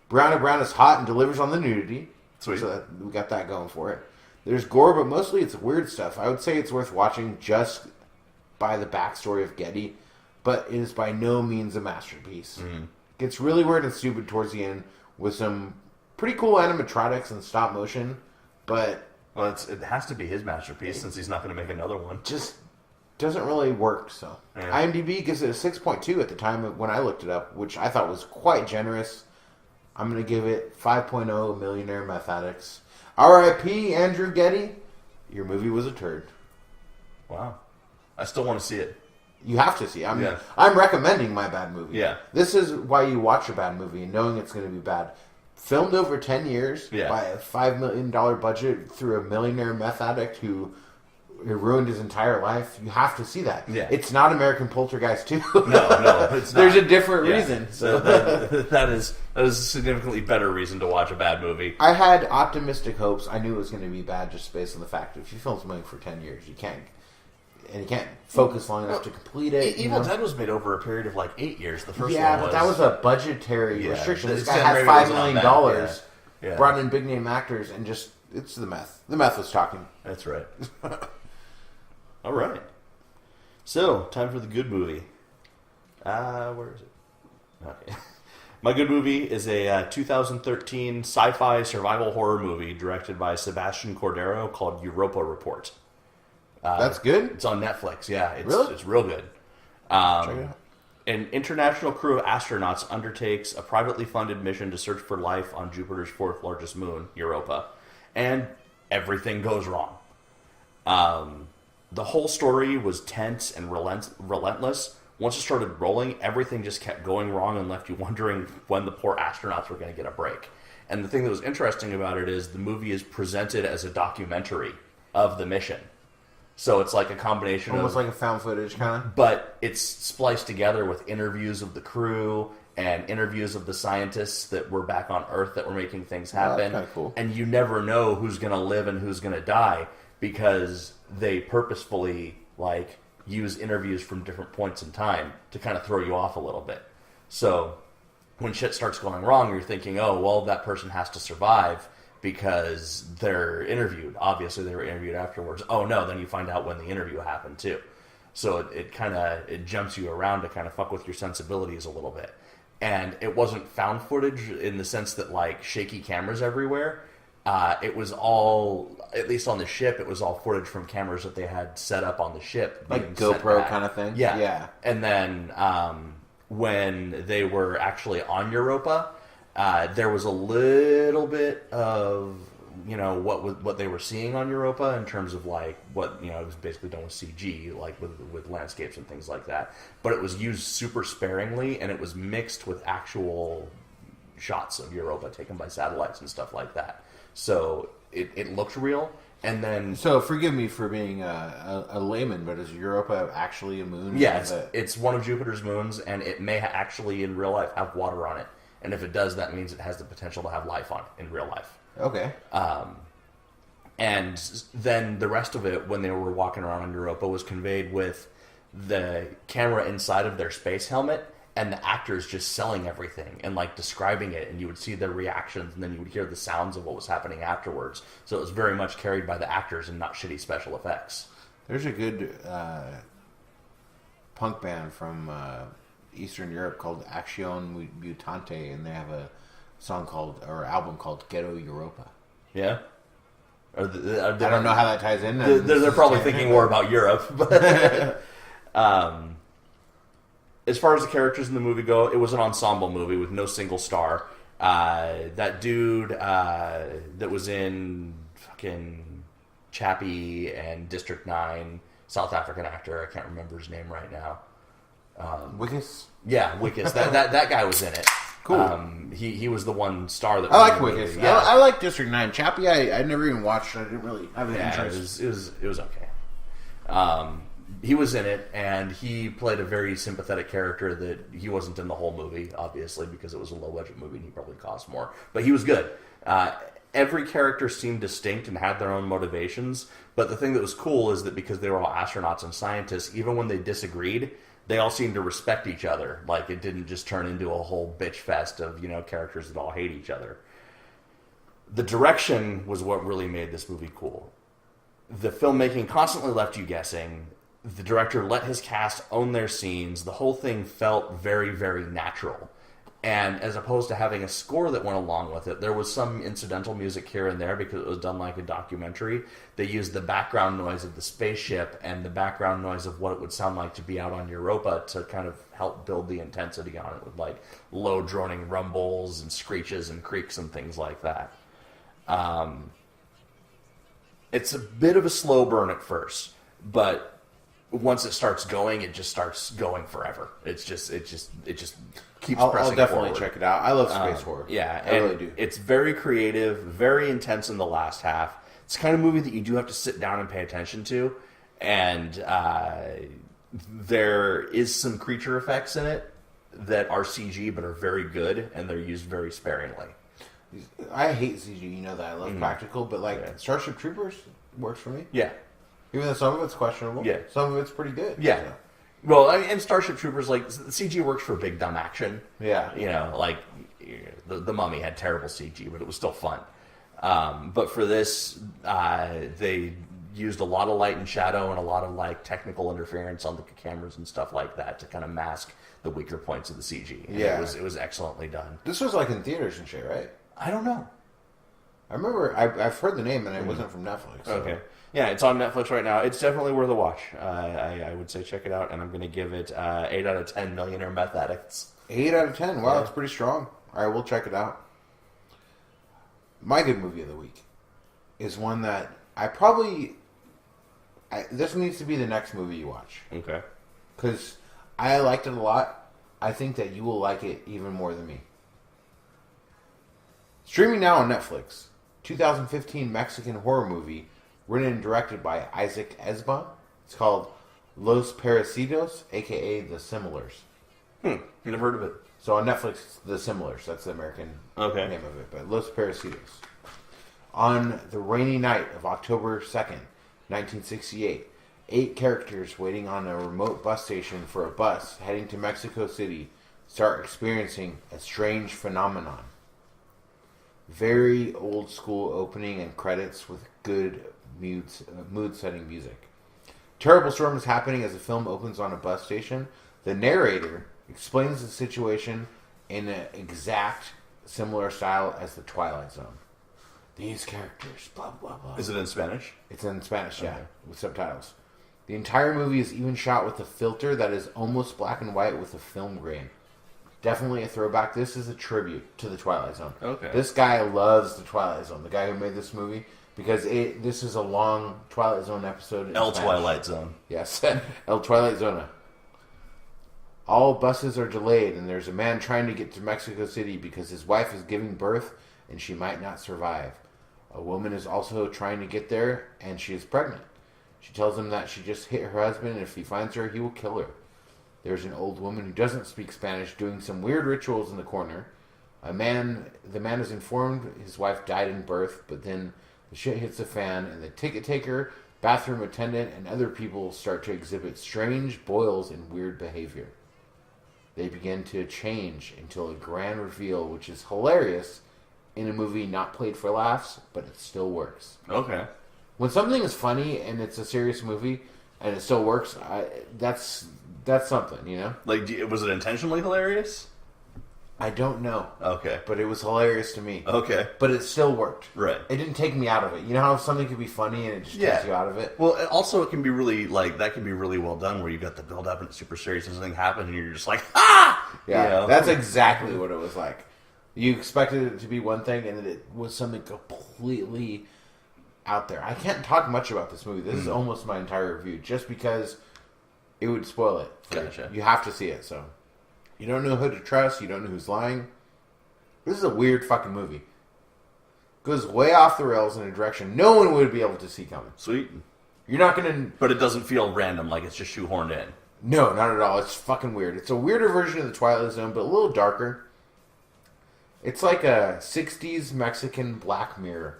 Brianna Brown is hot and delivers on the nudity. Sweet. So we got that going for it. There's gore, but mostly it's weird stuff. I would say it's worth watching just by the backstory of Getty, but it is by no means a masterpiece. Mm-hmm. Gets really weird and stupid towards the end with some pretty cool animatronics and stop motion, but... Well, it has to be his masterpiece since he's not going to make another one. Just doesn't really work, so... Yeah. IMDb gives it a 6.2 at the time when I looked it up, which I thought was quite generous. I'm going to give it 5.0 millionaire meth addicts. R.I.P. Andrew Getty, your movie was a turd. Wow. I still want to see it. You have to see it. I'm recommending my bad movie. Yeah. This is why you watch a bad movie, knowing it's going to be bad. filmed over 10 years Yeah. by a $5 million budget through a millionaire meth addict who ruined his entire life. You have to see that. Yeah. It's not American Poltergeist 2. No, it's not. There's a different Yeah. reason. So that is a significantly better reason to watch a bad movie. I had optimistic hopes. I knew it was going to be bad just based on the fact that if you film something for 10 years, you can't focus long enough to complete it. Evil Dead was made over a period of like 8 years. The first Yeah, one but that was a budgetary restriction. This It's guy had maybe it $5 wasn't on million, that, yeah. brought in big name actors, and just, it's the meth. The meth was talking. That's right. All right. So, time for the good movie. Where is it? Okay. My good movie is a 2013 sci-fi survival horror movie directed by Sebastian Cordero called Europa Report. That's good? It's on Netflix. Yeah, Really? It's real good. Check it out. An international crew of astronauts undertakes a privately funded mission to search for life on Jupiter's fourth largest moon, Europa, and everything goes wrong. The whole story was tense and relentless. Once it started rolling, everything just kept going wrong and left you wondering when the poor astronauts were going to get a break. And the thing that was interesting about it is the movie is presented as a documentary of the mission. So it's like a combination Almost of... like a found footage kind of? But it's spliced together with interviews of the crew and interviews of the scientists that were back on Earth that were making things happen. that's kinda cool. And you never know who's going to live and who's going to die because they purposefully use interviews from different points in time to kind of throw you off a little bit. So when shit starts going wrong, you're thinking, oh, well, that person has to survive because they're interviewed. Obviously, they were interviewed afterwards. Oh, no, then you find out when the interview happened, too. So it jumps you around to kind of fuck with your sensibilities a little bit. And it wasn't found footage in the sense that, shaky cameras everywhere. It was all, at least on the ship, it was all footage from cameras that they had set up on the ship. Like GoPro kind of thing? Yeah. Yeah. And then when they were actually on Europa, there was a little bit of, what they were seeing on Europa in terms of what, it was basically done with CG, with landscapes and things like that. But it was used super sparingly, and it was mixed with actual shots of Europa taken by satellites and stuff like that. So it looked real. And then... So forgive me for being a layman, but is Europa actually a moon? Yeah, it's one of Jupiter's moons, and it may actually in real life have water on it. And if it does, that means it has the potential to have life on it in real life. Okay. And then the rest of it, when they were walking around on Europa, was conveyed with the camera inside of their space helmet and the actors just selling everything and describing it, and you would see their reactions, and then you would hear the sounds of what was happening afterwards. So it was very much carried by the actors and not shitty special effects. There's a good punk band from Eastern Europe called Action Mutante, and they have a album called Ghetto Europa. Yeah? I don't know how that ties in. They're probably thinking more about Europe. But as far as the characters in the movie go, it was an ensemble movie with no single star. That dude that was in fucking Chappie and District 9, South African actor, I can't remember his name right now. Wickus? Yeah, Wickus. That guy was in it. Cool. He was the one star that I like was in the Wickus. movie. Yeah. I like District 9. Chappie, I never even watched. I didn't really have an interest. It was okay. He was in it, and he played a very sympathetic character that he wasn't in the whole movie, obviously, because it was a low-budget movie and he probably cost more. But he was good. Every character seemed distinct and had their own motivations, but the thing that was cool is that because they were all astronauts and scientists, even when they disagreed, they all seemed to respect each other. It didn't just turn into a whole bitch fest of, characters that all hate each other. The direction was what really made this movie cool. The filmmaking constantly left you guessing. The director let his cast own their scenes. The whole thing felt very, very natural. And as opposed to having a score that went along with it, there was some incidental music here and there because it was done like a documentary. They used the background noise of the spaceship and the background noise of what it would sound like to be out on Europa to kind of help build the intensity on it with low droning rumbles and screeches and creaks and things like that. It's a bit of a slow burn at first, but once it starts going, it just starts going forever. It just keeps I'll pressing definitely forward. check it out. I love space horror. Yeah, I really do. It's very creative, very intense in the last half. It's the kind of movie that you do have to sit down and pay attention to, and there is some creature effects in it that are CG but are very good, and they're used very sparingly. I hate CG. You know that I love practical, but Starship Troopers works for me. Yeah. Even though some of it's questionable. Yeah. Some of it's pretty good. Yeah. So. Well, I mean, and Starship Troopers, like, CG works for big dumb action. Yeah. You know, like, the Mummy had terrible CG, but it was still fun. But for this, they used a lot of light and shadow and a lot of, like, technical interference on the cameras and stuff like that to kind of mask the weaker points of the CG. And Yeah. it was excellently done. This was like in theaters and shit, right? I don't know. I remember, I've heard the name and it wasn't from Netflix. So. Okay. Yeah, it's on Netflix right now. It's definitely worth a watch. I would say check it out, and I'm going to give it 8 out of 10 millionaire meth addicts. 8 out of 10. Wow, Yeah. that's pretty strong. All right, we'll check it out. My good movie of the week is one that this needs to be the next movie you watch. Okay. Because I liked it a lot. I think that you will like it even more than me. Streaming now on Netflix, 2015 Mexican horror movie written and directed by Isaac Esba. It's called Los Parecidos, a.k.a. The Similars. Never heard of it. So on Netflix, The Similars. That's the American name of it. But Los Parecidos. On the rainy night of October 2nd, 1968, 8 characters waiting on a remote bus station for a bus heading to Mexico City start experiencing a strange phenomenon. Very old school opening and credits with good mood-setting music. Terrible storm is happening as the film opens on a bus station. The narrator explains the situation in an exact similar style as The Twilight Zone. These characters, blah, blah, blah. Is it in Spanish? It's in Spanish, yeah, Okay. with subtitles. The entire movie is even shot with a filter that is almost black and white with a film grain. Definitely a throwback. This is a tribute to The Twilight Zone. Okay. This guy loves The Twilight Zone, the guy who made this movie, because this is a long Twilight Zone episode in El Spanish. Twilight Zone. Yes, El Twilight Zona. All buses are delayed, and there's a man trying to get to Mexico City because his wife is giving birth and she might not survive. A woman is also trying to get there, and she is pregnant. She tells him that she just hit her husband, and if he finds her, he will kill her. There's an old woman who doesn't speak Spanish doing some weird rituals in the corner. The man is informed his wife died in birth, but then the shit hits the fan, and the ticket taker, bathroom attendant, and other people start to exhibit strange boils and weird behavior. They begin to change until a grand reveal, which is hilarious in a movie not played for laughs, but it still works. Okay. When something is funny and it's a serious movie and it still works, that's something, you know? Like, was it intentionally hilarious? I don't know. Okay. But it was hilarious to me. Okay. But it still worked. Right. It didn't take me out of it. You know how something could be funny and it just takes you out of it? Well, also it can be really, like, that can be really well done where you got the build up and it's super serious and something happens and you're just like, ah! Yeah, You know? that's exactly what it was like. You expected it to be one thing and it was something completely out there. I can't talk much about this movie. This is almost my entire review just because it would spoil it. Gotcha. You have to see it, so. You don't know who to trust. You don't know who's lying. This is a weird fucking movie. Goes way off the rails in a direction no one would be able to see coming. Sweet. You're not going to... But it doesn't feel random, like it's just shoehorned in. No, not at all. It's fucking weird. It's a weirder version of The Twilight Zone, but a little darker. It's like a 60s Mexican Black Mirror.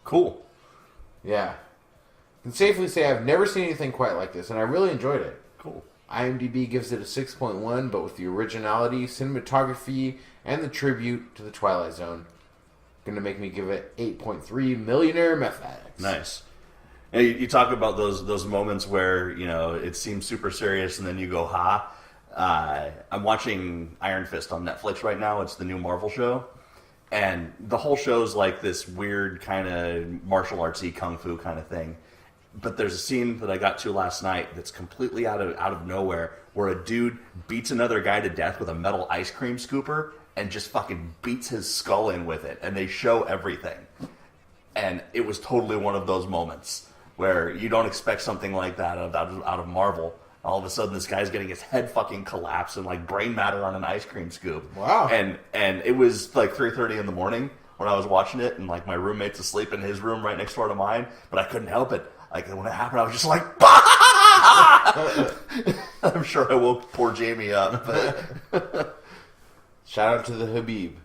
Cool. Yeah. I can safely say I've never seen anything quite like this, and I really enjoyed it. Cool. IMDb gives it a 6.1, but with the originality, cinematography, and the tribute to The Twilight Zone, going to make me give it 8.3 millionaire meth addicts. Nice. And you talk about those moments where, you know, it seems super serious and then you go, ha. I'm watching Iron Fist on Netflix right now. It's the new Marvel show. And the whole show's like this weird kind of martial artsy kung fu kind of thing. But there's a scene that I got to last night that's completely out of nowhere where a dude beats another guy to death with a metal ice cream scooper and just fucking beats his skull in with it. And they show everything. And it was totally one of those moments where you don't expect something like that out of Marvel. All of a sudden, this guy's getting his head fucking collapsed and like brain matter on an ice cream scoop. Wow. And it was like 3:30 in the morning when I was watching it, and like my roommate's asleep in his room right next door to mine, but I couldn't help it. Like when it happened, I was just like, I'm sure I woke poor Jamie up. But Shout out to the Habib.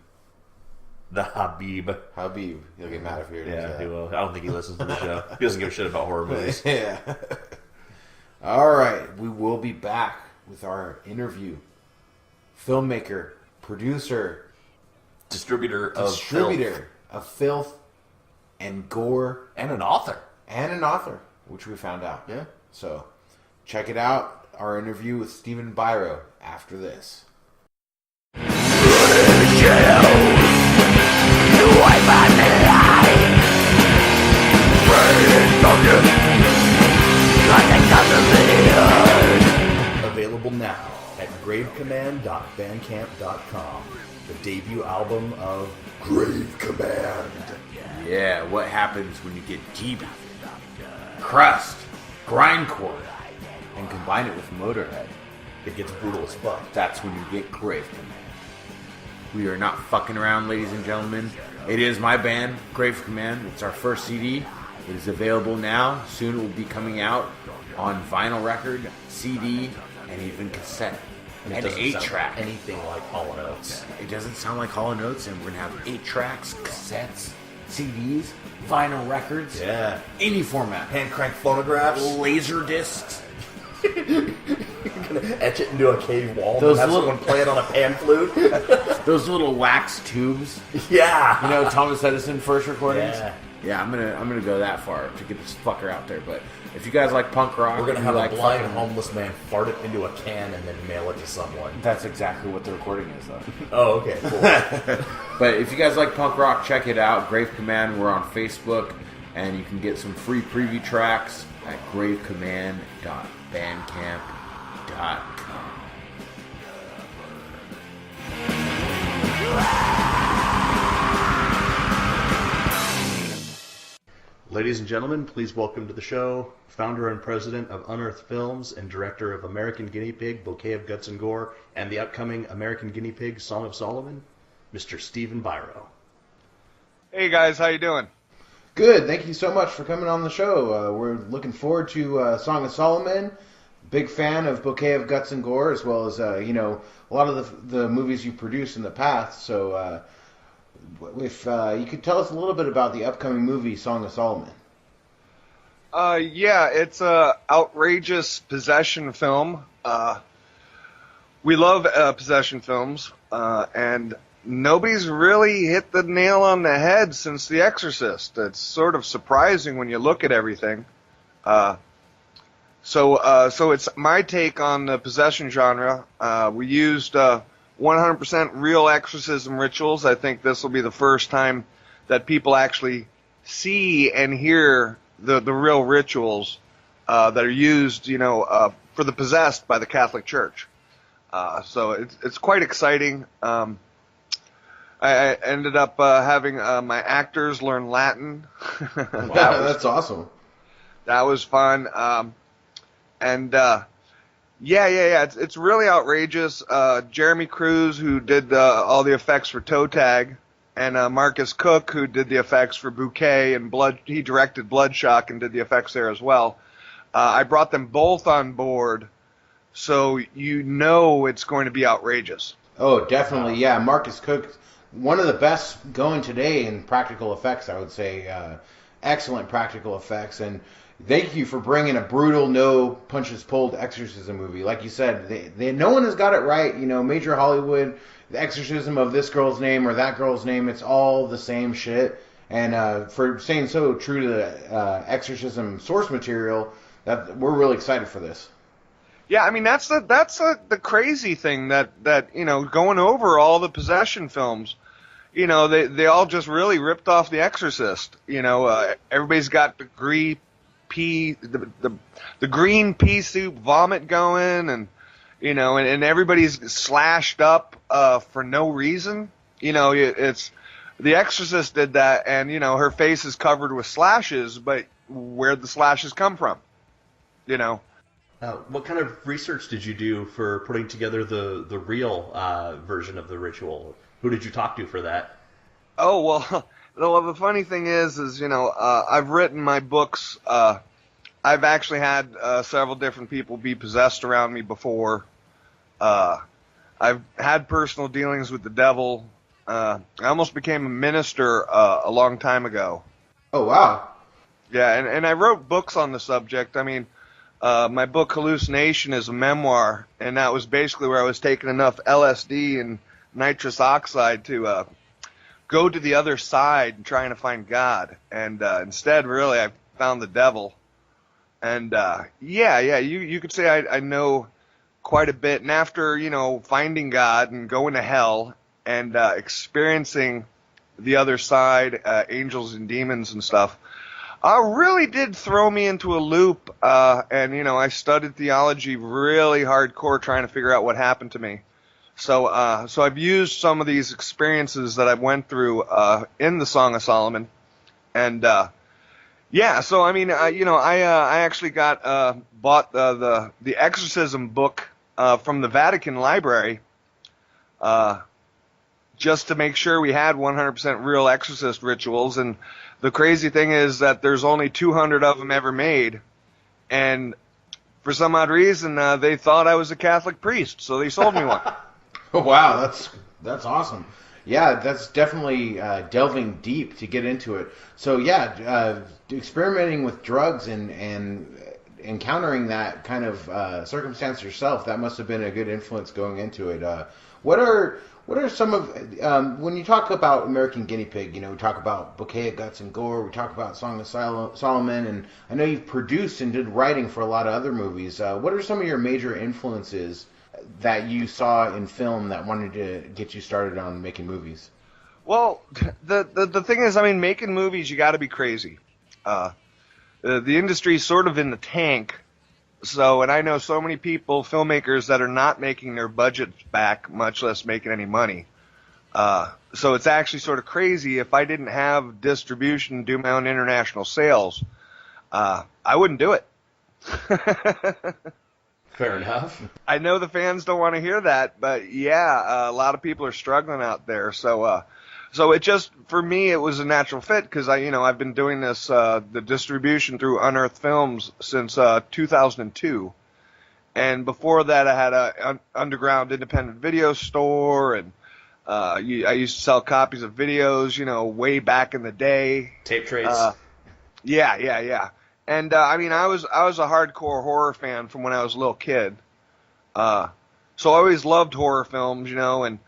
the Habib. Habib. He'll get mad if you hear Yeah, he will. I don't think he listens to the show. He doesn't give a shit about horror movies. Yeah. All right. We will be back with our interview. Filmmaker, producer, Distributor of filth. of filth and gore, And an author. and an author, which we found out. Yeah. So check it out. Our interview with Stephen Biro after this. Available now at gravecommand.bandcamp.com. The debut album of Grave Command. Yeah, what happens when you get deep, crust, grindcore, and combine it with Motorhead? It gets brutal as fuck. That's when you get Grave Command. We are not fucking around, ladies and gentlemen. It is my band, Grave Command. It's our first CD. It is available now. Soon it will be coming out on vinyl record, CD, and even cassette. And It doesn't sound 8-track. anything like Hall & Oates. It doesn't sound like Hall & Oates, and we're going to have 8 tracks, cassettes, CDs, vinyl records, Yeah. any format. Hand crank phonographs. Laser discs. You're gonna etch it into a cave wall Those and have little- someone play it on a pan flute. Those little wax tubes. Yeah. You know, Thomas Edison first recordings? Yeah. Yeah, I'm gonna go that far to get this fucker out there. But if you guys like punk rock, We're gonna if have you a like blind fucking- homeless man fart it into a can and then mail it to someone. That's exactly what the recording is, though. Oh, okay, cool. But if you guys like punk rock, check it out. Grave Command. We're on Facebook, and you can get some free preview tracks at gravecommand.bandcamp.com. Ladies and gentlemen, please welcome to the show founder and president of Unearthed Films and director of American Guinea Pig, Bouquet of Guts and Gore, and the upcoming American Guinea Pig, Song of Solomon, Mr. Stephen Biro. Hey guys, how you doing? Good. Thank you so much for coming on the show. We're looking forward to Song of Solomon. Big fan of Bouquet of Guts and Gore, as well as a lot of the movies you produced in the past. So, if you could tell us a little bit about the upcoming movie Song of Solomon. Yeah, it's a outrageous possession film. We love possession films, and nobody's really hit the nail on the head since The Exorcist. It's sort of surprising when you look at everything. So it's my take on the possession genre. We used 100% real exorcism rituals. I think this will be the first time that people actually see and hear the real rituals that are used, for the possessed by the Catholic Church. So it's quite exciting. I ended up having my actors learn Latin. That's awesome. That was fun. It's really outrageous. Jeremy Cruz, who did all the effects for Toe Tag, and Marcus Cook, who did the effects for Bouquet and Blood. He directed Bloodshock and did the effects there as well. I brought them both on board, so it's going to be outrageous. Oh, definitely. Yeah, Marcus Cook, one of the best going today in practical effects, I would say. Excellent practical effects, and thank you for bringing a brutal, no punches pulled exorcism movie. Like you said, no one has got it right. Major Hollywood, the exorcism of this girl's name or that girl's name, it's all the same shit. And for staying so true to the exorcism source material, that we're really excited for this. Yeah, I mean that's the crazy thing that going over all the possession films, they all just really ripped off The Exorcist. Everybody's got the green pea soup vomit going, and and everybody's slashed up for no reason. It's The Exorcist did that, and her face is covered with slashes, but where'd the slashes come from? What kind of research did you do for putting together the real version of the ritual? Who did you talk to for that? Oh, well, well, the funny thing is, I've written my books. I've actually had several different people be possessed around me before. I've had personal dealings with the devil. I almost became a minister a long time ago. Oh, wow. Yeah, and I wrote books on the subject. I mean, my book Hallucination is a memoir, and that was basically where I was taking enough LSD and nitrous oxide to go to the other side and trying to find God. And instead, really, I found the devil. And you could say I know quite a bit. And after, finding God and going to hell and experiencing the other side, angels and demons and stuff, really did throw me into a loop. And I studied theology really hardcore trying to figure out what happened to me. So I've used some of these experiences that I went through in the Song of Solomon. And so I mean, I actually bought the exorcism book from the Vatican Library, just to make sure we had 100% real exorcist rituals. And the crazy thing is that there's only 200 of them ever made, and for some odd reason they thought I was a Catholic priest, so they sold me one. Oh, wow, that's awesome. Yeah, that's definitely delving deep to get into it. So yeah, experimenting with drugs and encountering that kind of circumstance yourself, that must have been a good influence going into it. What are some of, when you talk about American Guinea Pig, we talk about Bouquet of Guts and Gore, we talk about Song of Solomon, and I know you've produced and did writing for a lot of other movies. What are some of your major influences that you saw in film that wanted to get you started on making movies? Well, the thing is, I mean, making movies, you got to be crazy. The industry's sort of in the tank. So, and I know so many people, filmmakers, that are not making their budgets back, much less making any money. So it's actually sort of crazy. If I didn't have distribution, do my own international sales, I wouldn't do it. Fair enough. I know the fans don't want to hear that, but yeah, a lot of people are struggling out there. So it just, for me, it was a natural fit because I've been doing this, the distribution through Unearthed Films since 2002. And before that, I had a underground independent video store, and I used to sell copies of videos, way back in the day. Tape trades. Yeah. And I mean, I was a hardcore horror fan from when I was a little kid. So I always loved horror films, and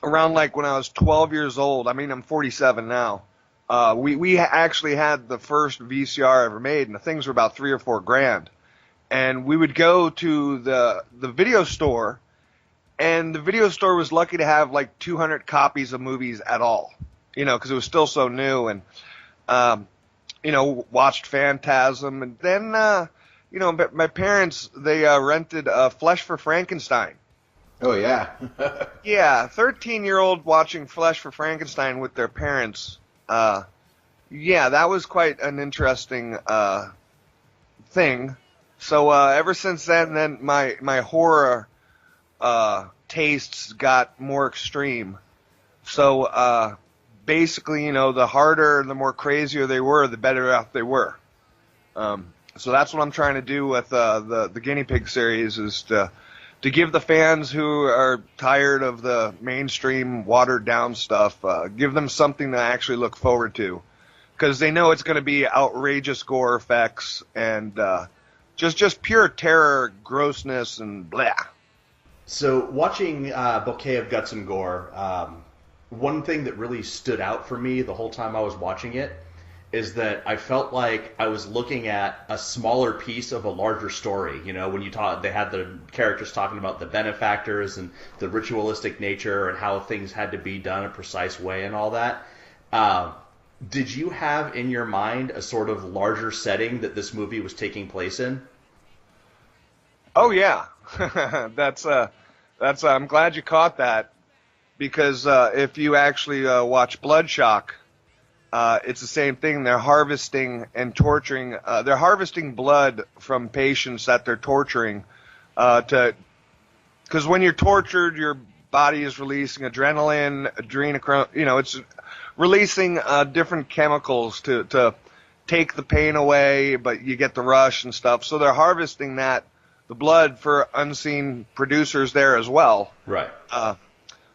around like when I was 12 years old, I mean, I'm 47 now, we actually had the first VCR ever made, and the things were about $3 or $4 grand. And we would go to the video store, and the video store was lucky to have like 200 copies of movies at all, because it was still so new. And watched Phantasm, and then, my parents, they rented Flesh for Frankenstein. Oh, yeah. Yeah, 13-year-old watching Flesh for Frankenstein with their parents. That was quite an interesting thing. So ever since then my horror tastes got more extreme. So basically, the harder and the more crazier they were, the better off they were. So that's what I'm trying to do with the Guinea Pig series, is to give the fans who are tired of the mainstream watered down stuff, give them something to actually look forward to, because they know it's going to be outrageous gore effects and just pure terror, grossness, and blah. So watching Bouquet of Guts and Gore, one thing that really stood out for me the whole time I was watching it is that I felt like I was looking at a smaller piece of a larger story. When they had the characters talking about the benefactors and the ritualistic nature and how things had to be done a precise way and all that. Did you have in your mind a sort of larger setting that this movie was taking place in? Oh yeah, that's I'm glad you caught that, because if you actually watch Bloodshock, it's the same thing. They're harvesting and torturing. They're harvesting blood from patients that they're torturing, because when you're tortured, your body is releasing adrenaline, adrenochrome. It's releasing different chemicals to take the pain away, but you get the rush and stuff. So they're harvesting the blood for unseen producers there as well. Right.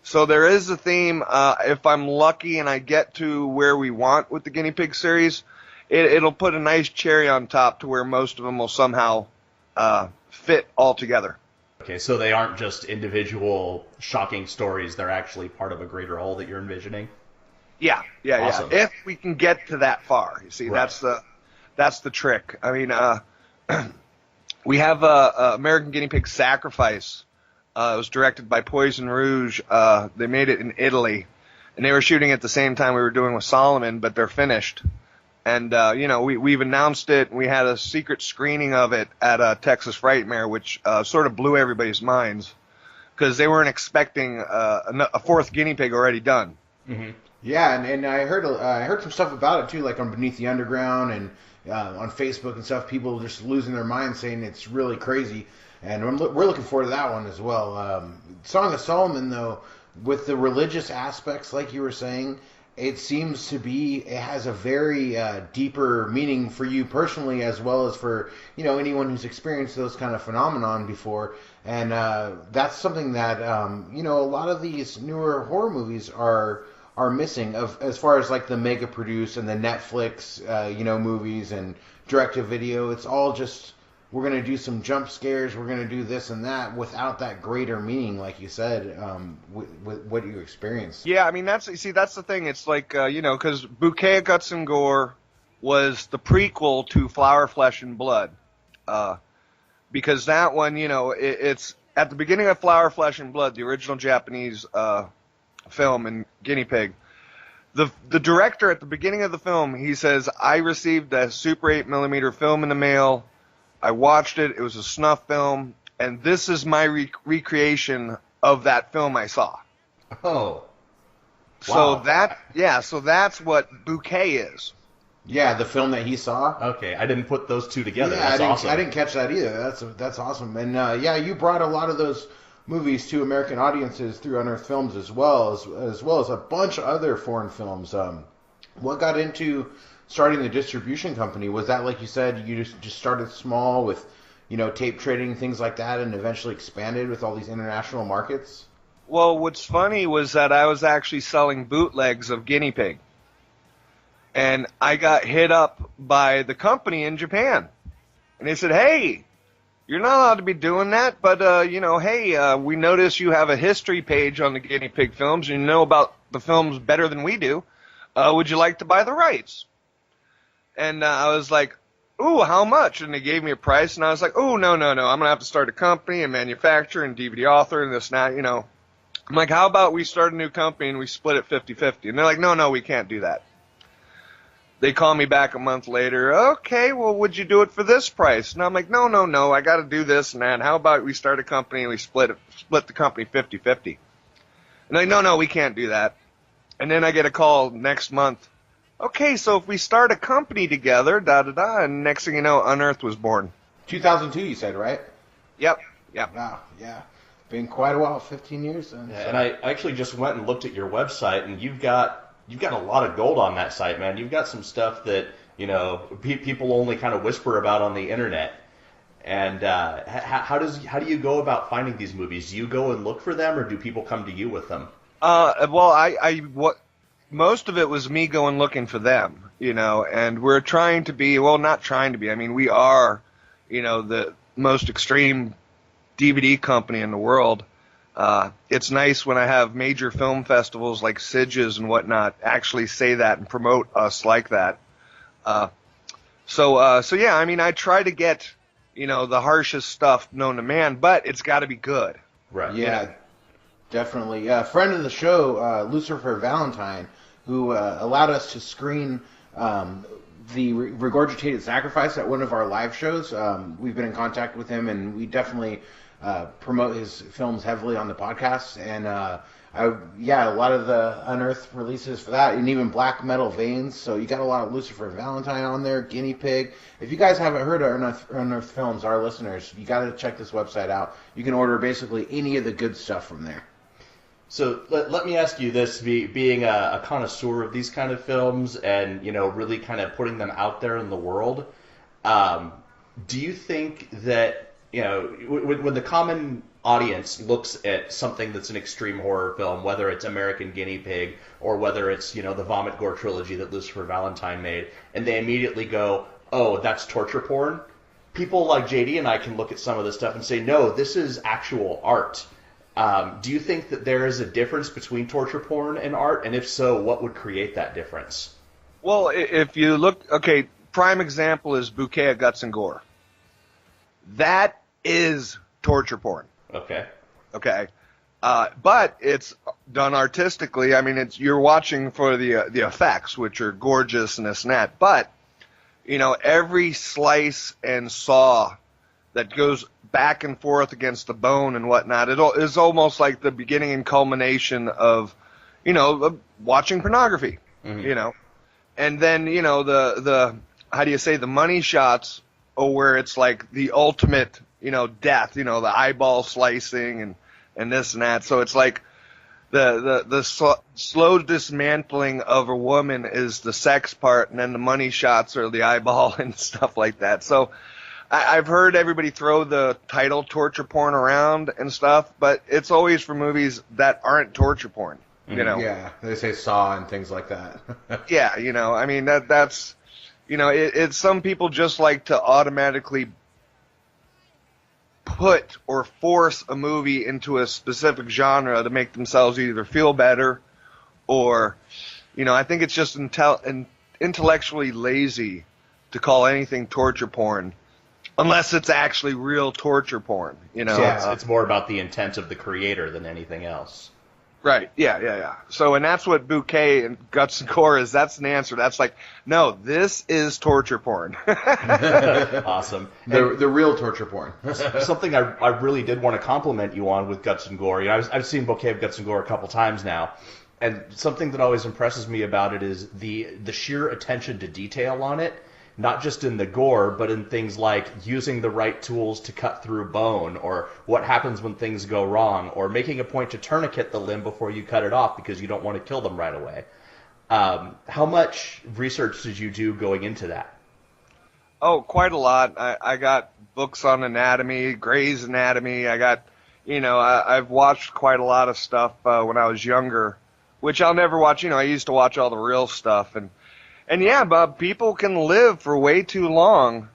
So there is a theme. If I'm lucky and I get to where we want with the guinea pig series, it'll put a nice cherry on top to where most of them will somehow fit all together. Okay, so they aren't just individual shocking stories. They're actually part of a greater whole that you're envisioning? Yeah. Awesome. If we can get to that far. You see, Right. that's the trick. I mean, we have American Guinea Pig Sacrifice. It was directed by Poison Rouge. They made it in Italy, and they were shooting at the same time we were doing with Solomon, but they're finished. And we've announced it. We had a secret screening of it at Texas Frightmare, which sort of blew everybody's minds because they weren't expecting a fourth guinea pig already done. Mm-hmm. Yeah, and I heard some stuff about it too, like on Beneath the Underground and on Facebook and stuff. People just losing their minds, saying it's really crazy. And we're looking forward to that one as well. Song of Solomon, though, with the religious aspects, like you were saying, it seems to be, it has a very deeper meaning for you personally, as well as for anyone who's experienced those kind of phenomenon before. And that's something that a lot of these newer horror movies are missing, as far as like the mega produce and the Netflix movies and direct to video. It's all just, we're going to do some jump scares, we're going to do this and that, without that greater meaning, like you said, with what you experienced. Yeah, I mean, that's the thing. It's like, because Bouquet of Guts and Gore was the prequel to Flower, Flesh, and Blood. Because that one, it's at the beginning of Flower, Flesh, and Blood, the original Japanese film and guinea pig. The director at the beginning of the film, he says, I received a Super 8mm film in the mail. I watched it. It was a snuff film, and this is my recreation of that film I saw. Oh. So Wow. So that's what Bouquet is. Yeah, the film that he saw. Okay, I didn't put those two together. Yeah, That's awesome. I didn't catch that either. That's awesome. And you brought a lot of those movies to American audiences through Unearthed Films as well as a bunch of other foreign films. What got into starting the distribution company? Was that, like you said, you just started small with tape trading, things like that, and eventually expanded with all these international markets? Well, what's funny was that I was actually selling bootlegs of guinea pig, and I got hit up by the company in Japan, and they said, hey, you're not allowed to be doing that, but we notice you have a history page on the guinea pig films, and you know about the films better than we do. Would you like to buy the rights? And I was like, ooh, how much? And they gave me a price, and I was like, ooh, no. I'm going to have to start a company and manufacture and DVD author and this and that, I'm like, how about we start a new company and we split it 50-50? And they're like, no, we can't do that. They call me back a month later. Okay, well, would you do it for this price? And I'm like, no, I got to do this and that. How about we start a company and we split the company 50-50? And they're like, no, we can't do that. And then I get a call next month. Okay, so if we start a company together, and next thing you know, Unearthed was born. 2002, you said, right? Yep. Wow, yeah. Been quite a while, 15 years. Then, Yeah, and I actually just went and looked at your website, and you've got a lot of gold on that site, man. You've got some stuff that people only kind of whisper about on the internet. And how do you go about finding these movies? Do you go and look for them, or do people come to you with them? Well, most of it was me going looking for them, and we're trying to be, well, not trying to be. I mean, we are, the most extreme DVD company in the world. It's nice when I have major film festivals like Sidges and whatnot actually say that and promote us like that. So yeah, I mean, I try to get, the harshest stuff known to man, but it's got to be good. Right. Yeah, definitely. A friend of the show, Lucifer Valentine, who allowed us to screen the Regurgitated Sacrifice at one of our live shows. We've been in contact with him, and we definitely promote his films heavily on the podcast, and a lot of the Unearthed releases for that, and even Black Metal Veins. So you got a lot of Lucifer Valentine on there, Guinea Pig. If you guys haven't heard of Unearthed Films, our listeners, you got to check this website out. You can order basically any of the good stuff from there. So let me ask you this: being a connoisseur of these kind of films, and really kind of putting them out there in the world, do you think that when the common audience looks at something that's an extreme horror film, whether it's American Guinea Pig or whether it's the Vomit Gore trilogy that Lucifer Valentine made, and they immediately go, "Oh, that's torture porn"? People like JD and I can look at some of this stuff and say, "No, this is actual art." Do you think that there is a difference between torture porn and art? And if so, what would create that difference? Well, if you look, prime example is Bouquet of Guts and Gore. That is torture porn. Okay. But it's done artistically. I mean, you're watching for the effects, which are gorgeous and this and that. But, every slice and saw that goes back and forth against the bone and whatnot, it is almost like the beginning and culmination of, watching pornography, And then, the how do you say, the money shots, where it's like the ultimate, death, the eyeball slicing and this and that. So it's like the slow dismantling of a woman is the sex part, and then the money shots are the eyeball and stuff like that. So I've heard everybody throw the title torture porn around and stuff, but it's always for movies that aren't torture porn, Yeah, they say Saw and things like that. Yeah, I mean, that's, it's some people just like to automatically put or force a movie into a specific genre to make themselves either feel better or, I think it's just intellectually lazy to call anything torture porn. Unless it's actually real torture porn, So it's more about the intent of the creator than anything else. Right, yeah. So, and that's what Bouquet and Guts and Gore is. That's an answer. That's like, no, this is torture porn. Awesome. The real torture porn. Something I really did want to compliment you on with Guts and Gore. I've seen Bouquet of Guts and Gore a couple times now, and something that always impresses me about it is the sheer attention to detail on it. Not just in the gore, but in things like using the right tools to cut through bone, or what happens when things go wrong, or making a point to tourniquet the limb before you cut it off because you don't want to kill them right away. How much research did you do going into that? Oh, quite a lot. I got books on anatomy, Gray's Anatomy. I got, I've watched quite a lot of stuff when I was younger, which I'll never watch. I used to watch all the real stuff, and yeah, but people can live for way too long,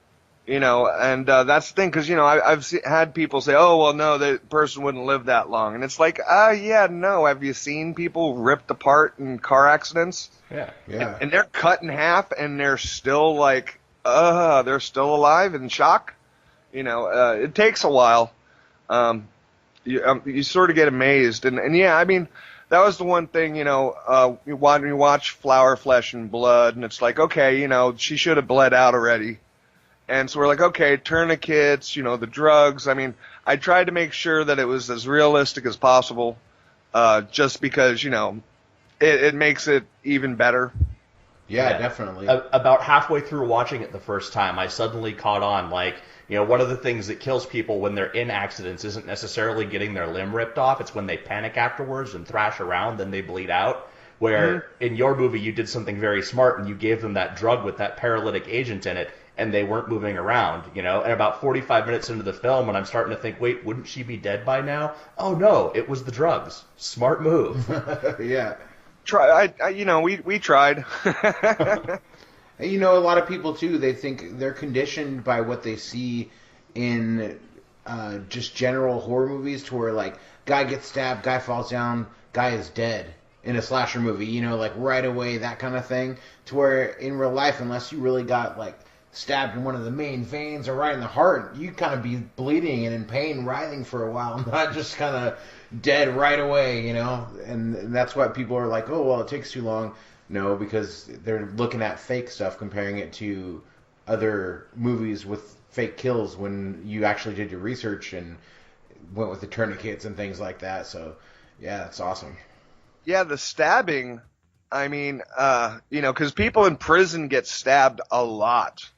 and that's the thing, because, I've had people say, oh, well, no, the person wouldn't live that long. And it's like, yeah, no. Have you seen people ripped apart in car accidents? Yeah. And they're cut in half, and they're still like, they're still alive in shock. It takes a while. You sort of get amazed. And yeah, I mean, that was the one thing, you watch Flower, Flesh, and Blood, and it's like, okay, she should have bled out already. And so we're like, okay, tourniquets, the drugs. I mean, I tried to make sure that it was as realistic as possible, just because, it makes it even better. Yeah, definitely. About halfway through watching it the first time, I suddenly caught on, one of the things that kills people when they're in accidents isn't necessarily getting their limb ripped off. It's when they panic afterwards and thrash around, then they bleed out. Where in your movie, you did something very smart and you gave them that drug with that paralytic agent in it, and they weren't moving around, And about 45 minutes into the film, when I'm starting to think, wait, wouldn't she be dead by now? Oh, no, it was the drugs. Smart move. Yeah. We tried. A lot of people, too, they think they're conditioned by what they see in just general horror movies, to where, guy gets stabbed, guy falls down, guy is dead in a slasher movie, right away, that kind of thing. To where in real life, unless you really got, stabbed in one of the main veins or right in the heart, you kind of be bleeding and in pain, writhing for a while, not just kind of dead right away, And that's why people are like, oh, well, it takes too long. No, because they're looking at fake stuff, comparing it to other movies with fake kills when you actually did your research, and went with the tourniquets and things like that. So, yeah, that's awesome. Yeah, the stabbing, I mean, because people in prison get stabbed a lot.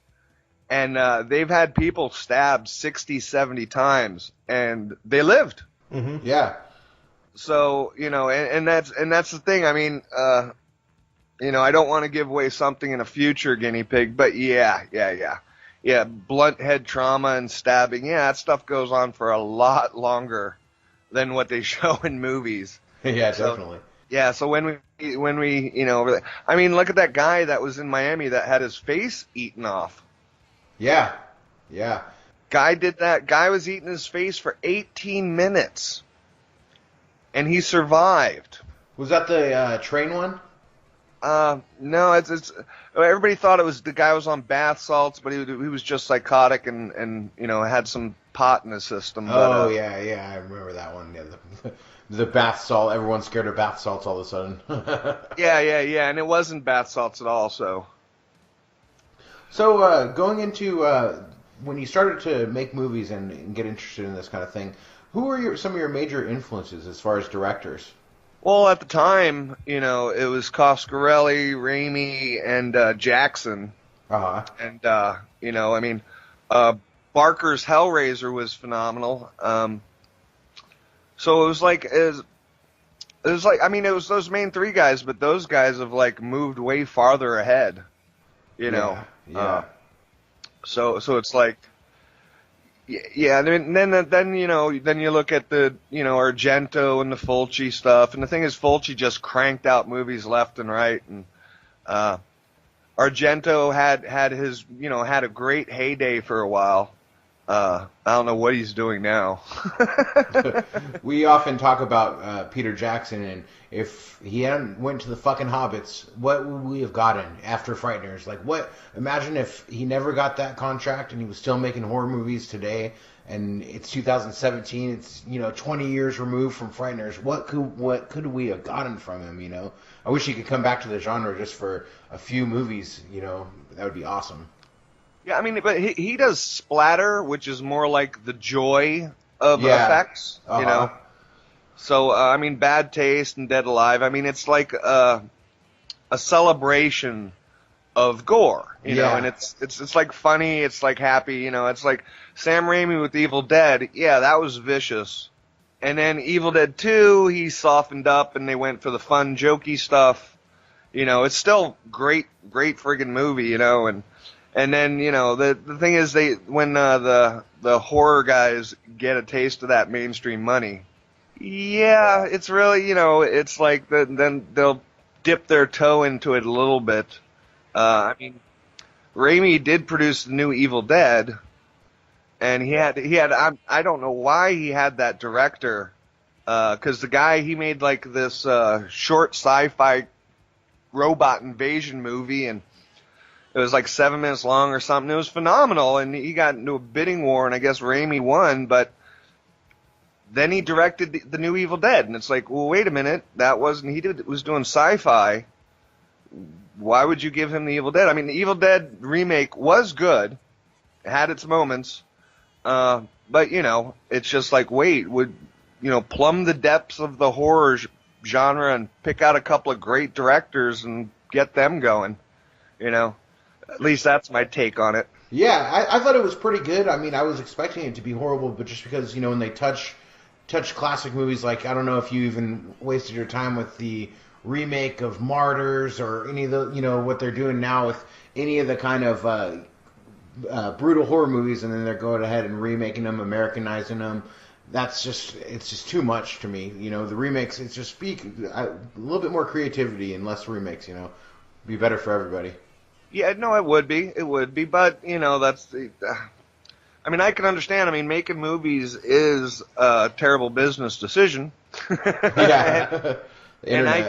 And they've had people stabbed 60, 70 times, and they lived. Mm-hmm. Yeah. So, and that's the thing. I mean, I don't want to give away something in a future guinea pig, but yeah, blunt head trauma and stabbing, that stuff goes on for a lot longer than what they show in movies. Yeah, definitely. Yeah, so when we, I mean, look at that guy that was in Miami that had his face eaten off. Yeah. Guy did that. Guy was eating his face for 18 minutes. And he survived. Was that the train one? No, it's everybody thought it was the guy was on bath salts, but he was just psychotic and had some pot in his system. But, yeah, I remember that one. Yeah, the bath salt. Everyone's scared of bath salts all of a sudden. yeah, and it wasn't bath salts at all. So going into when you started to make movies and get interested in this kind of thing. Who were some of your major influences as far as directors? Well, at the time, it was Coscarelli, Raimi, and Jackson. Uh-huh. And, I mean, Barker's Hellraiser was phenomenal. So it was like, I mean, it was those main three guys, but those guys have, like, moved way farther ahead, Yeah. So it's like, yeah, and then you look at the Argento and the Fulci stuff, and the thing is, Fulci just cranked out movies left and right, and Argento had his had a great heyday for a while. I don't know what he's doing now. We often talk about Peter Jackson, and if he hadn't went to the fucking Hobbits, what would we have gotten after Frighteners? Like, what? Imagine if he never got that contract and he was still making horror movies today, and it's 2017. It's 20 years removed from Frighteners. What could we have gotten from him? I wish he could come back to the genre just for a few movies. That would be awesome. Yeah, I mean, but he does splatter, which is more like the joy of effects, Uh-huh. So, I mean, Bad Taste and Dead Alive, I mean, it's like a celebration of gore, and it's like funny, it's like happy, it's like Sam Raimi with Evil Dead, that was vicious. And then Evil Dead 2, he softened up and they went for the fun, jokey stuff. It's still great friggin' movie, and then, the thing is when the horror guys get a taste of that mainstream money, it's really, it's like then they'll dip their toe into it a little bit. I mean, Raimi did produce the new Evil Dead, and he had I don't know why he had that director, because the guy, he made like this short sci-fi robot invasion movie, and it was like 7 minutes long or something. It was phenomenal, and he got into a bidding war, and I guess Raimi won, but then he directed the new Evil Dead, and it's like, well, wait a minute, was doing sci-fi. Why would you give him the Evil Dead? I mean, the Evil Dead remake was good. It had its moments. But, it's just like, wait, plumb the depths of the horror genre and pick out a couple of great directors and get them going, At least that's my take on it. Yeah, I thought it was pretty good. I mean, I was expecting it to be horrible, but just because, when they touch classic movies, like, I don't know if you even wasted your time with the remake of Martyrs or any of the, what they're doing now with any of the kind of brutal horror movies, and then they're going ahead and remaking them, Americanizing them. It's just too much to me. The remakes, it's just a little bit more creativity and less remakes, be better for everybody. Yeah, no, it would be, but, that's the, I mean, I can understand, making movies is a terrible business decision. Yeah. And I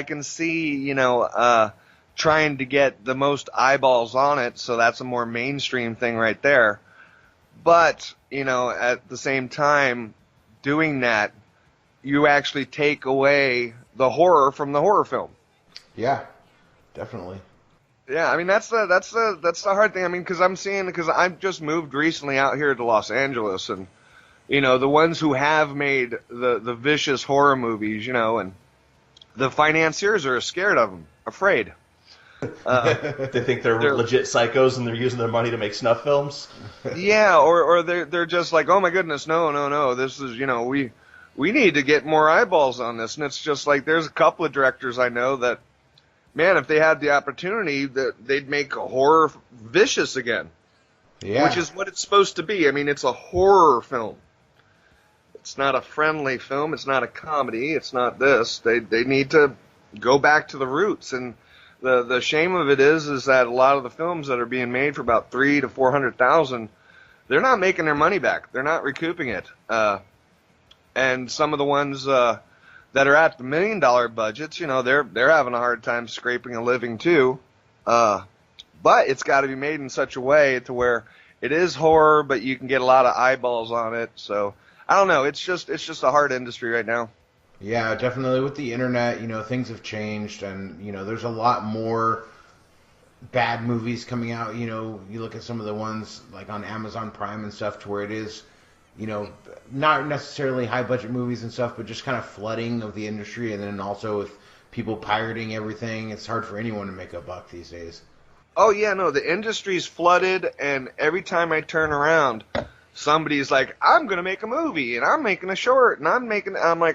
can see, trying to get the most eyeballs on it, so that's a more mainstream thing right there. But, at the same time, doing that, you actually take away the horror from the horror film. Yeah, definitely. Yeah, I mean, that's the hard thing. I mean, because I've just moved recently out here to Los Angeles, and the ones who have made the vicious horror movies, and the financiers are scared of them, afraid. They think they're legit psychos and they're using their money to make snuff films. Yeah, or they're just like, oh my goodness, no, this is, we need to get more eyeballs on this. And it's just like, there's a couple of directors I know that, man, if they had the opportunity, that they'd make horror vicious again. Yeah. Which is what it's supposed to be. I mean, it's a horror film. It's not a friendly film. It's not a comedy. It's not this. They need to go back to the roots. And the shame of it is that a lot of the films that are being made for about $300,000 to $400,000, they're not making their money back. They're not recouping it. And some of the ones that are at the $1 million budgets, they're having a hard time scraping a living too. But it's got to be made in such a way to where it is horror, but you can get a lot of eyeballs on it. So I don't know. It's just a hard industry right now. Yeah, definitely. With the internet, things have changed, and there's a lot more bad movies coming out. You look at some of the ones like on Amazon Prime and stuff, to where it is, not necessarily high budget movies and stuff, but just kind of flooding of the industry, and then also with people pirating everything, it's hard for anyone to make a buck these days. Oh yeah, no, the industry's flooded, and every time I turn around, somebody's like, I'm going to make a movie, and I'm making a short, and I'm like,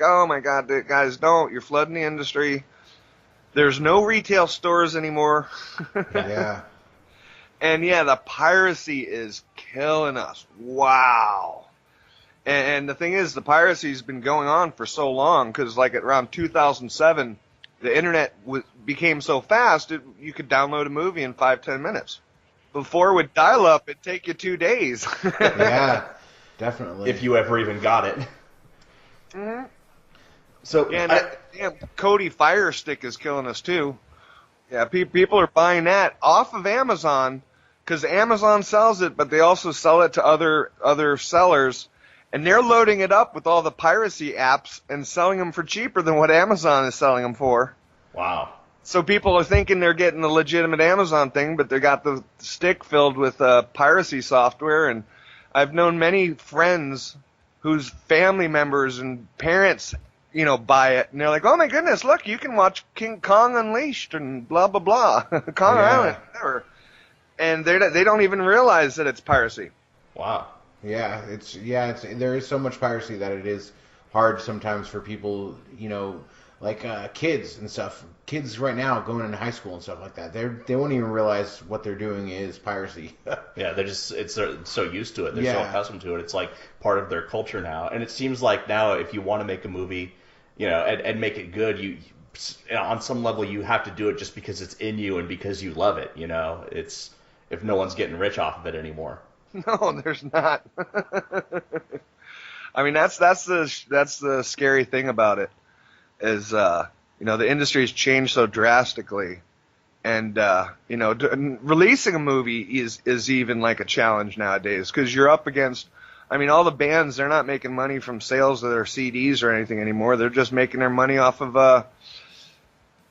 oh my God, guys, don't. You're flooding the industry. There's no retail stores anymore. Yeah. And yeah, the piracy is killing us. Wow. And the thing is, the piracy's been going on for so long, because like at around 2007, the internet became so fast, you could download a movie in 5-10 minutes. Before with dial-up, it'd take you 2 days. Yeah, definitely. If you ever even got it. Mm-hmm. So Cody Fire Stick is killing us too. Yeah, people are buying that off of Amazon because Amazon sells it, but they also sell it to other sellers, and they're loading it up with all the piracy apps and selling them for cheaper than what Amazon is selling them for. Wow. So people are thinking they're getting the legitimate Amazon thing, but they got the stick filled with piracy software. And I've known many friends whose family members and parents, buy it, and they're like, "Oh my goodness, look, you can watch King Kong Unleashed and blah blah blah, Kong Island, whatever." And they don't even realize that it's piracy. Wow. Yeah, there is so much piracy that it is hard sometimes for people, like kids and stuff. Kids right now going into high school and stuff like that, they won't even realize what they're doing is piracy. Yeah, they're so used to it. They're so accustomed to it. It's like part of their culture now. And it seems like now if you want to make a movie, and make it good, you on some level you have to do it just because it's in you and because you love it. It's if no one's getting rich off of it anymore. No, there's not. I mean, that's the scary thing about it is the industry has changed so drastically, and releasing a movie is even like a challenge nowadays because you're up against. I mean, all the bands, they're not making money from sales of their CDs or anything anymore. They're just making their money off of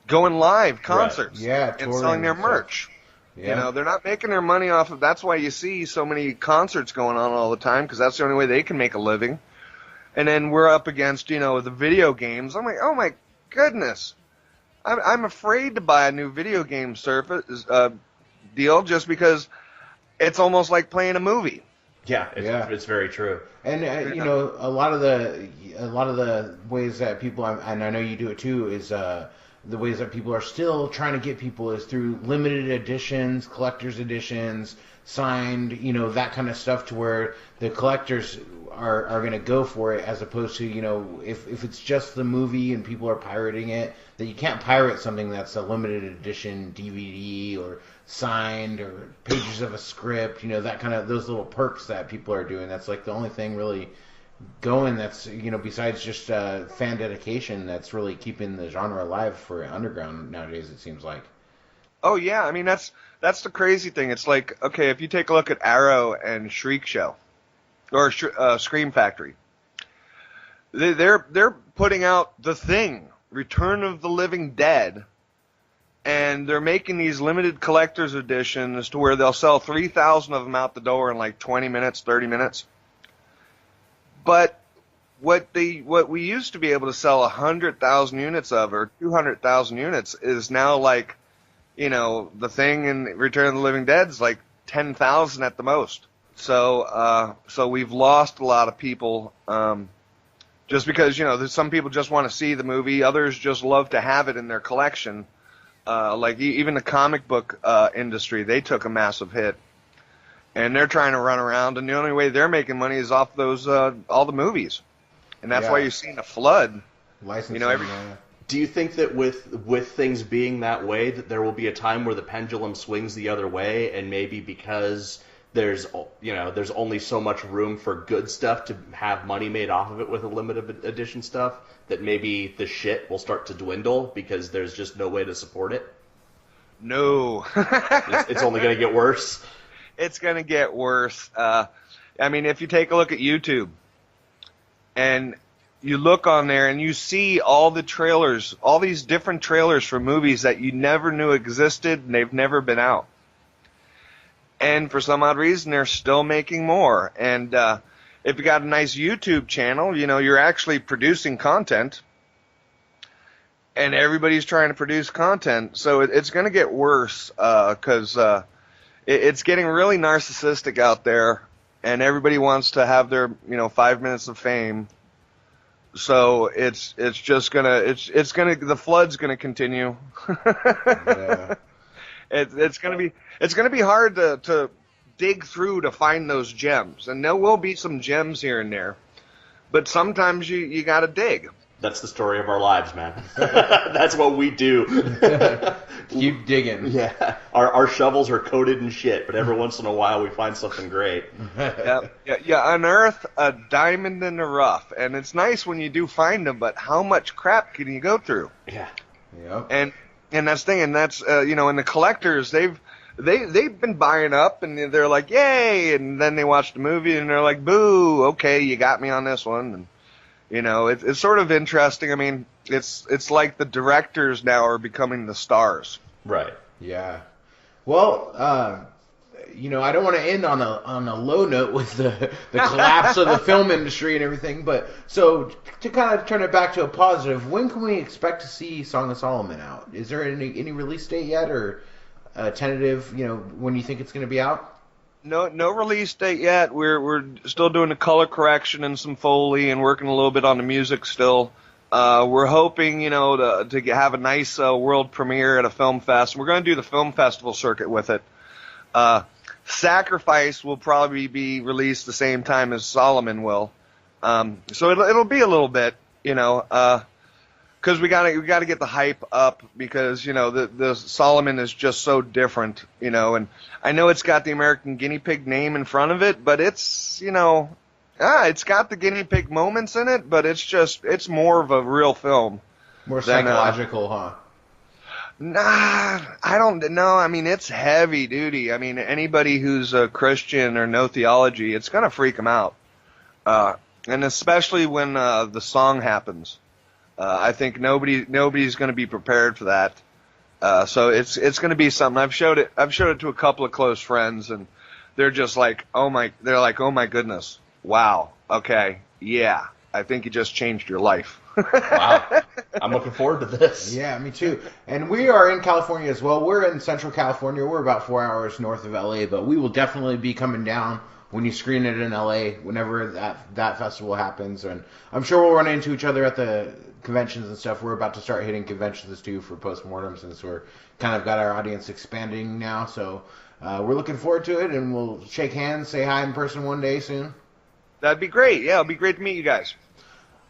going live concerts and selling their merch. Yeah. They're not making their money off of. That's why you see so many concerts going on all the time because that's the only way they can make a living. And then we're up against, the video games. I'm like, oh my goodness. I'm afraid to buy a new video game deal just because it's almost like playing a movie. Yeah, it's very true. And a lot of the ways that people, and I know you do it too, is the ways that people are still trying to get people is through limited editions, collector's editions, signed, that kind of stuff, to where the collectors are going to go for it, as opposed to, if it's just the movie and people are pirating it, that you can't pirate something that's a limited edition DVD or signed or pages of a script, that kind of, those little perks that people are doing. That's like the only thing really going that's, besides just fan dedication, that's really keeping the genre alive for underground nowadays, it seems like. Oh yeah, I mean that's the crazy thing. It's like, okay, if you take a look at Arrow and Shriek Show or Scream Factory, they're putting out The Thing, Return of the Living Dead, and they're making these limited collector's editions to where they'll sell 3,000 of them out the door in like 20 minutes, 30 minutes. But what we used to be able to sell 100,000 units of, or 200,000 units, is now like, the Thing in Return of the Living Dead is like 10,000 at the most. So we've lost a lot of people, just because, there's some people just want to see the movie, others just love to have it in their collection. Like even the comic book industry, they took a massive hit, and they're trying to run around, and the only way they're making money is off those all the movies. And that's why you're seeing a flood. Licensing, Do you think that with things being that way, that there will be a time where the pendulum swings the other way, and maybe because there's only so much room for good stuff to have money made off of it with a limited edition stuff, that maybe the shit will start to dwindle because there's just no way to support it? No. It's only going to get worse? It's going to get worse. If you take a look at YouTube, and you look on there and you see all the trailers, all these different trailers for movies that you never knew existed and they've never been out. And for some odd reason, they're still making more. And if you got a nice YouTube channel, you're actually producing content. And everybody's trying to produce content. So it's going to get worse because it's getting really narcissistic out there. And everybody wants to have their 5 minutes of fame. So it's just the flood's gonna continue. Yeah. It's gonna be hard to dig through to find those gems, and there will be some gems here and there, but sometimes you gotta dig. That's the story of our lives, man. That's what we do. Keep digging. Yeah. Our shovels are coated in shit, but every once in a while we find something great. Yeah, unearth a diamond in the rough. And it's nice when you do find them, but how much crap can you go through? Yeah. Yep. And that's the thing, and that's and the collectors, they've been buying up, and they're like, yay, and then they watch the movie and they're like, boo, okay, you got me on this one. And it's sort of interesting. I mean, it's like the directors now are becoming the stars. Right. Yeah. Well, I don't want to end on a low note with the collapse of the film industry and everything, but so to kind of turn it back to a positive, when can we expect to see Song of Solomon out? Is there any release date yet, or tentative? When you think it's going to be out? No release date yet. We're still doing the color correction and some Foley and working a little bit on the music still. We're hoping, to have a nice world premiere at a film fest. We're going to do the film festival circuit with it. Sacrifice will probably be released the same time as Solomon will. So it'll be a little bit, because we gotta get the hype up, because the Solomon is just so different, and I know it's got the American Guinea Pig name in front of it, but it's it's got the guinea pig moments in it, but it's more of a real film. More psychological, huh? Nah, I don't know. I mean, it's heavy duty. I mean, anybody who's a Christian or no theology, it's gonna freak them out, and especially when the song happens. I think nobody's going to be prepared for that. So it's going to be something. I've showed it to a couple of close friends, and they're just like, oh my goodness, wow, okay, yeah, I think you just changed your life. Wow, I'm looking forward to this. Yeah, me too. And we are in California as well. We're in Central California. We're about 4 hours north of LA, but we will definitely be coming down when you screen it in LA, whenever that festival happens. And I'm sure we'll run into each other at the conventions and stuff. We're about to start hitting conventions too for Postmortem, since we're kind of got our audience expanding now. So we're looking forward to it, and we'll shake hands, say hi in person one day soon. That'd be great. Yeah, it'll be great to meet you guys.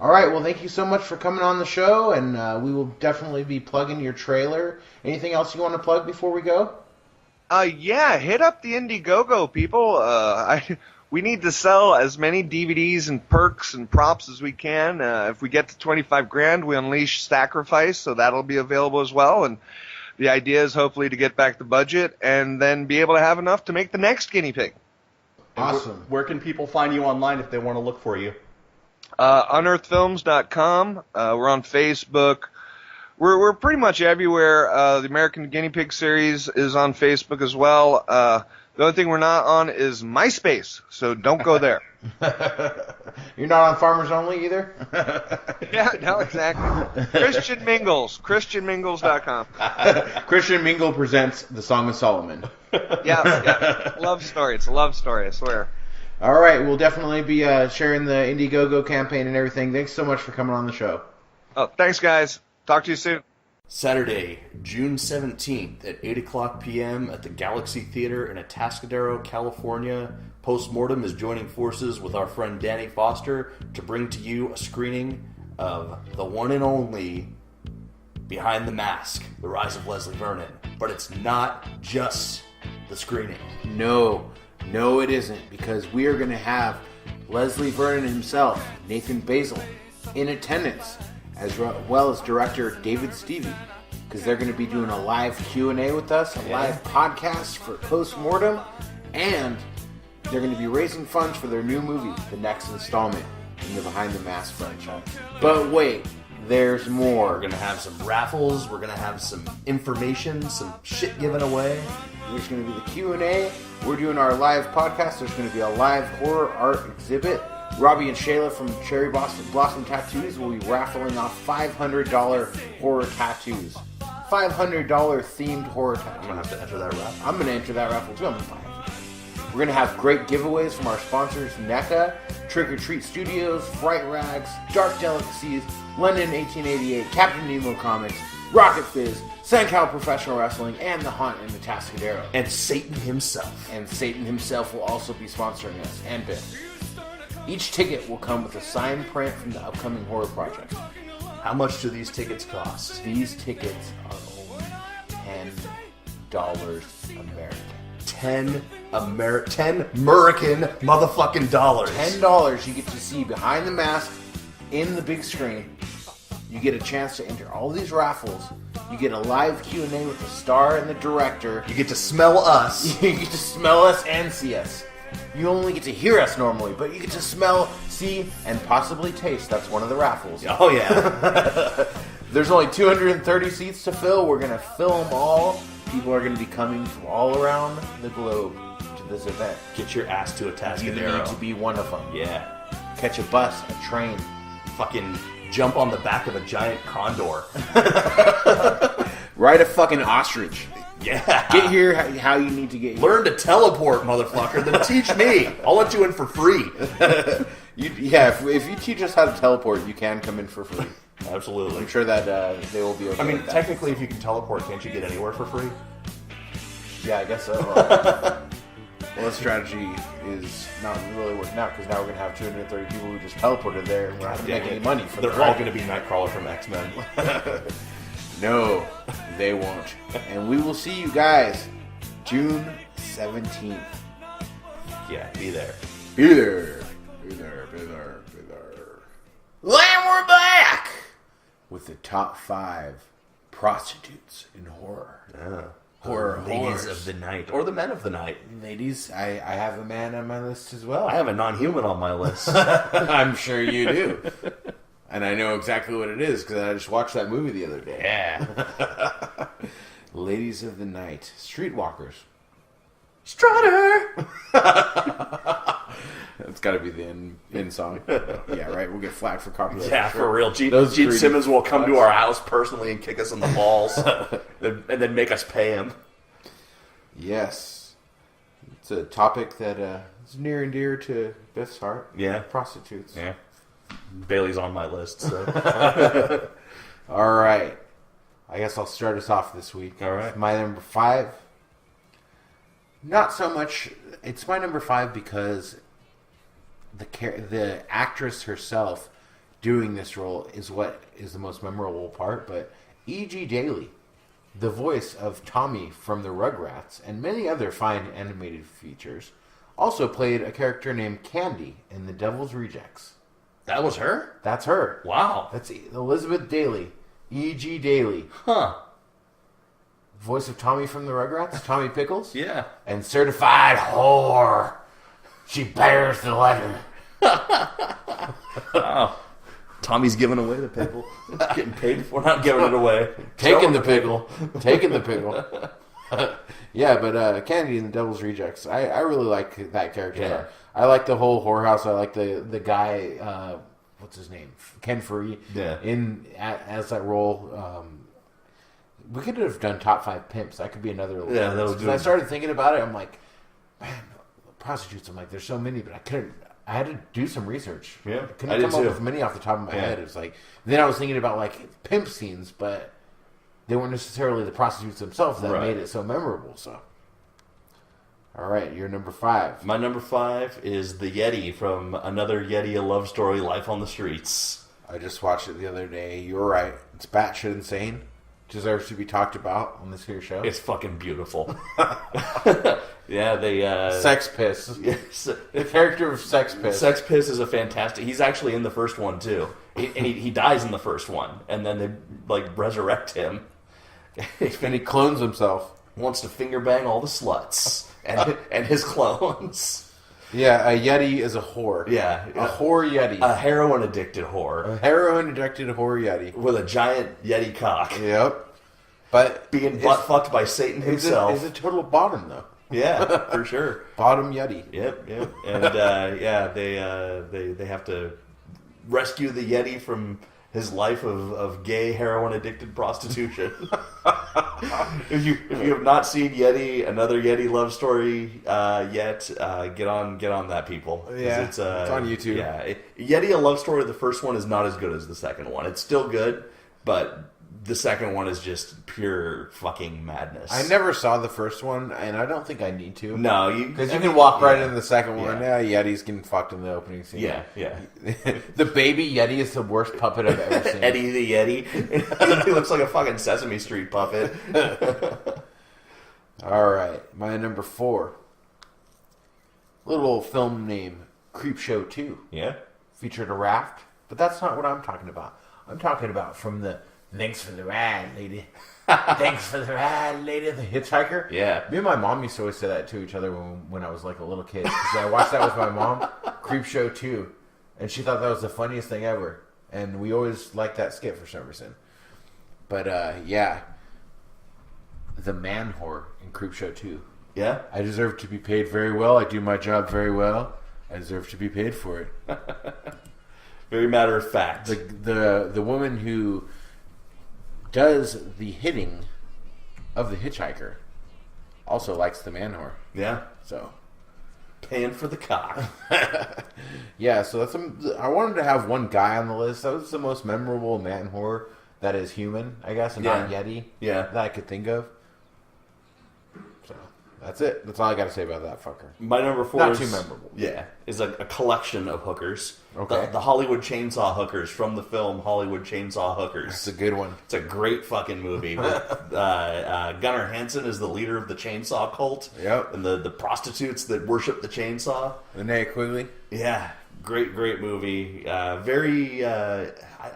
All right. Well, thank you so much for coming on the show, and we will definitely be plugging your trailer. Anything else you want to plug before we go? Yeah, hit up the Indiegogo, people. We need to sell as many DVDs and perks and props as we can. If we get to 25 grand, we unleash Sacrifice, so that'll be available as well. And the idea is hopefully to get back the budget and then be able to have enough to make the next guinea pig. Awesome. Where can people find you online if they want to look for you? Unearthedfilms.com. We're on Facebook. We're pretty much everywhere. The American Guinea Pig series is on Facebook as well. The only thing we're not on is MySpace, so don't go there. You're not on Farmers Only either? Yeah, no, exactly. Christian Mingles. ChristianMingles.com. Christian Mingle presents The Song of Solomon. Yeah. Love story. It's a love story, I swear. All right, we'll definitely be sharing the Indiegogo campaign and everything. Thanks so much for coming on the show. Oh, thanks, guys. Talk to you soon. Saturday, June 17th at 8 o'clock p.m. at the Galaxy Theater in Atascadero, California. Postmortem is joining forces with our friend Danny Foster to bring to you a screening of the one and only Behind the Mask, The Rise of Leslie Vernon. But it's not just the screening. No, it isn't, because we are going to have Leslie Vernon himself, Nathan Basil, in attendance, as well as director David Stevie, because they're going to be doing a live Q&A with us, a live podcast for Postmortem, and they're going to be raising funds for their new movie, the next installment in the Behind the Mask franchise. But wait, there's more. We're going to have some raffles, we're going to have some information, some shit given away. There's going to be the Q&A, we're doing our live podcast, there's going to be a live horror art exhibit. Robbie and Shayla from Cherry Blossom Tattoos will be raffling off $500 horror tattoos. $500 themed horror tattoos. I'm going to have to enter that raffle. I'm going to enter that raffle too. I'm going to buy it. We're going to have great giveaways from our sponsors, NECA, Trick or Treat Studios, Fright Rags, Dark Delicacies, London 1888, Captain Nemo Comics, Rocket Fizz, Sancal Professional Wrestling, and The Haunt in the Atascadero. And Satan himself. And Satan himself will also be sponsoring us, and Ben. Each ticket will come with a signed print from the upcoming horror project. How much do these tickets cost? These tickets are only $10 American. 10 American motherfucking dollars. $10 you get to see Behind the Mask in the big screen. You get a chance to enter all these raffles. You get a live Q&A with the star and the director. You get to smell us. You get to smell us and see us. You only get to hear us normally, but you get to smell, see, and possibly taste. That's one of the raffles. Oh, yeah. There's only 230 seats to fill. We're going to fill them all. People are going to be coming from all around the globe to this event. Get your ass to Atascadero. You need to be one of them. Yeah. Catch a bus, a train. Fucking jump on the back of a giant condor. Ride a fucking ostrich. Yeah. Get here how you need to get here. Learn to teleport, motherfucker. Then teach me. I'll let you in for free. If you teach us how to teleport, you can come in for free. Absolutely. I'm sure that they will be okay. I mean, with that. technically, if you can teleport, can't you get anywhere for free? Yeah, I guess so. Well, this strategy is not really working out, because now we're going to have 230 people who just teleported there, and we're not going to make any money for They're all going to be Nightcrawler from X-Men. No, they won't. And we will see you guys June 17th. Yeah, be there. Be there. Be there. Be there. Be there. And we're back with the top 5 prostitutes in horror. Yeah. Horror Ladies horrors. of the night. Or the men of the night. Ladies, I have a man on my list as well. I have a non-human on my list. I'm sure you do. And I know exactly what it is, because I just watched that movie the other day. Yeah. Ladies of the Night. Streetwalkers. Strutter! That's got to be the end song. Yeah, right. We'll get flagged for copyright. Yeah, for real. Gene Those three Simmons will come to fucks. our house personally and kick us in the balls. and then make us pay him. Yes. It's a topic that is near and dear to Biff's heart. Yeah. Prostitutes. Yeah. Bailey's on my list, so. All right. I guess I'll start us off this week. All right. My number 5. Not so much. It's my number 5 because the actress herself doing this role is what is the most memorable part. But E.G. Daily, the voice of Tommy from the Rugrats and many other fine animated features, also played a character named Candy in The Devil's Rejects. That was her? That's her. Wow. That's Elizabeth Daily. E.G. Daily. Huh. Voice of Tommy from the Rugrats, Tommy Pickles. Yeah. And certified whore. She bears the letter. Wow. Tommy's giving away the pickle. Getting paid for not giving it away. Taking the pickle. Taking the pickle. Yeah, but Candy in The Devil's Rejects. I really like that character. Yeah. I like the whole whorehouse. I like the guy. What's his name? Ken Free. Yeah. As that role. We could have done top 5 pimps. That could be another. Yeah, that was good. good. I started thinking about it. I'm like, man, prostitutes. I'm like, there's so many, but I couldn't. I had to do some research. Yeah, I couldn't come up with many off the top of my head. It was like, then I was thinking about like pimp scenes, but they weren't necessarily the prostitutes themselves that made it so memorable. So, all right, you're number 5. My number 5 is the Yeti from Another Yeti: A Love Story, Life on the Streets. I just watched it the other day. You're right. It's batshit insane. Deserves to be talked about on this here show. It's fucking beautiful. Yeah, they... Sex Piss. Yes. The character of Sex Piss. Sex Piss is a fantastic... He's actually in the first one, too. He dies in the first one, and then they, like, resurrect him. And he clones himself. Wants to finger bang all the sluts and his clones. Yeah, a Yeti is a whore. Yeah. A whore Yeti. A heroin-addicted whore. A heroin-addicted whore Yeti. With a giant Yeti cock. Yep. But being butt-fucked by Satan himself. Is a total bottom, though. Yeah, for sure. Bottom Yeti. Yep. And, they have to rescue the Yeti from his life of gay heroin-addicted prostitution. If you have not seen Yeti, Another Yeti Love Story yet, get on that, people. Yeah, it's on YouTube. Yeah, Yeti: A Love Story. The first one is not as good as the second one. It's still good, but the second one is just pure fucking madness. I never saw the first one, and I don't think I need to. No, because you can walk right into the second one. Yeah, Yeti's getting fucked in the opening scene. Yeah. The baby Yeti is the worst puppet I've ever seen. Eddie the Yeti. He looks like a fucking Sesame Street puppet. All right, my number 4. Little film name, Creepshow 2. Yeah. Featured a raft, but that's not what I'm talking about. I'm talking about from the Thanks for the ride, lady. Thanks for the ride, lady. The hitchhiker. Yeah. Me and my mom used to always say that to each other when I was like a little kid. Because I watched that with my mom, Creepshow 2. And she thought that was the funniest thing ever. And we always liked that skit for some reason. But, yeah. The man whore in Creepshow 2. Yeah. I deserve to be paid very well. I do my job very well. I deserve to be paid for it. Very matter of fact. The woman who does the hitting of the hitchhiker also likes the man whore. Yeah. So paying for the cock. Yeah, so I wanted to have one guy on the list. That was the most memorable man whore that is human, I guess, and not Yeti. Yeah. That I could think of. So that's it. That's all I got to say about that fucker. My number 4 not is, too memorable. Yeah, is a collection of hookers. Okay. The Hollywood Chainsaw Hookers from the film Hollywood Chainsaw Hookers. It's a good one. It's a great fucking movie. Gunnar Hansen is the leader of the chainsaw cult. Yep. And the prostitutes that worship the chainsaw. Linnea Quigley. Yeah. Great movie. Very, I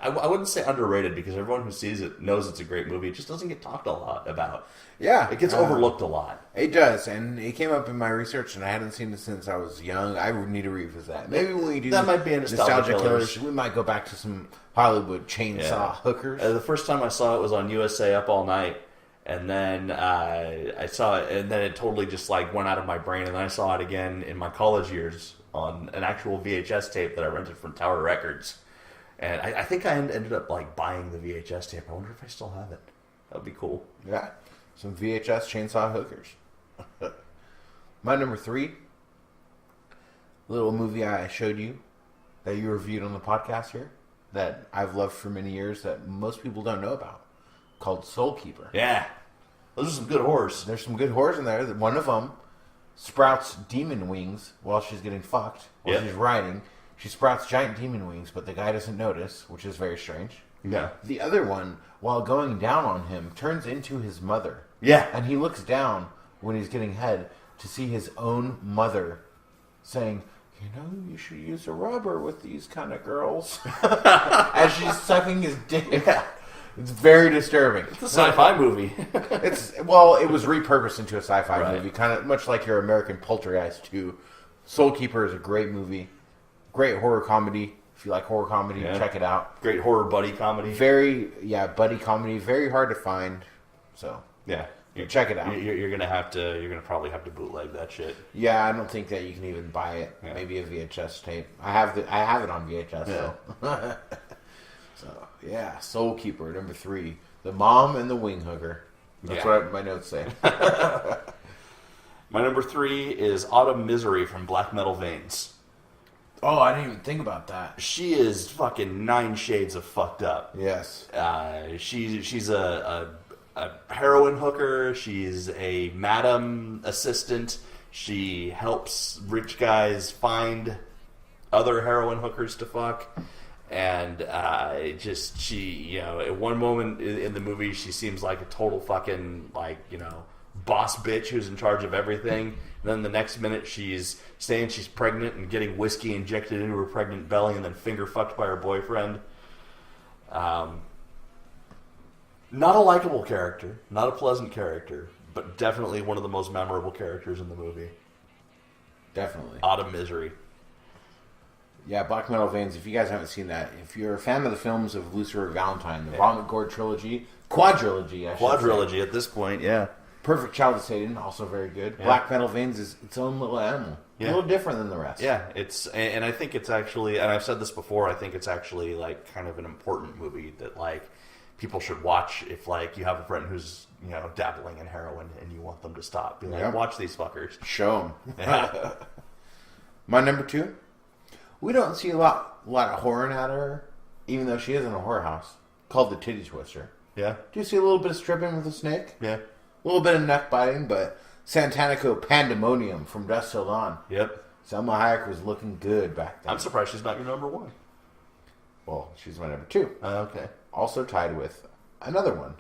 wouldn't say underrated because everyone who sees it knows it's a great movie. It just doesn't get talked a lot about. Yeah. It gets overlooked a lot. It does, and it came up in my research, and I hadn't seen it since I was young. I would need to revisit that. Maybe when we do that might be a nostalgia killers. We might go back to some Hollywood chainsaw hookers. The first time I saw it was on USA Up All Night, and then I saw it, and then it totally just like went out of my brain, and then I saw it again in my college years on an actual VHS tape that I rented from Tower Records, and I think I ended up like buying the VHS tape. I wonder if I still have it. That would be cool. Yeah, some VHS chainsaw hookers. My number 3, little movie I showed you that you reviewed on the podcast here that I've loved for many years that most people don't know about, called Soul Keeper. Yeah, those are some good horrors. There's some good horrors in there. One of them sprouts demon wings while she's getting fucked, while she's riding. She sprouts giant demon wings, but the guy doesn't notice, which is very strange. Yeah. The other one, while going down on him, turns into his mother. Yeah. And he looks down when he's getting head to see his own mother saying, you know, you should use a rubber with these kind of girls. As she's sucking his dick. Yeah. It's very disturbing. It's a sci-fi movie. It was repurposed into a sci-fi movie, kind of much like your American Poltergeist 2. Soul Keeper is a great movie. Great horror comedy. If you like horror comedy, check it out. Great horror buddy comedy. Buddy comedy. Very hard to find. So, yeah. Check it out. You're gonna probably have to bootleg that shit. Yeah, I don't think that you can even buy it. Yeah. Maybe a VHS tape. I have it on VHS though. So yeah, Soul Keeper #3, the mom and the wing hooker. That's what my notes say. My #3 is Autumn Misery from Black Metal Veins. Oh, I didn't even think about that. She is fucking 9 shades of fucked up. Yes. She's a heroin hooker. She's a madam assistant. She helps rich guys find other heroin hookers to fuck. And she, at one moment in the movie, she seems like a total fucking, boss bitch who's in charge of everything. And then the next minute she's saying she's pregnant and getting whiskey injected into her pregnant belly and then finger fucked by her boyfriend. Not a likable character, not a pleasant character, but definitely one of the most memorable characters in the movie. Definitely. Autumn Misery. Yeah, Black Metal Veins, if you guys haven't seen that, if you're a fan of the films of Lucifer Valentine, the Vomit Gore trilogy, quadrilogy at this point, yeah. Perfect Child of Satan, also very good. Yeah. Black Metal Veins is its own little animal. Yeah. A little different than the rest. Yeah, and I think it's actually, and I've said this before, I think it's actually kind of an important movie that people should watch if you have a friend who's dabbling in heroin and you want them to stop. Be like, watch these fuckers. Show them. Yeah. My #2. We don't see a lot of horror in her, even though she is in a horror house called the Titty Twister. Yeah. Do you see a little bit of stripping with a snake? Yeah. A little bit of neck biting, but Santanico Pandemonium from Dusk Till Dawn. Yep. Selma Hayek was looking good back then. I'm surprised she's not your #1. Well, she's my #2. Okay. Also tied with another one,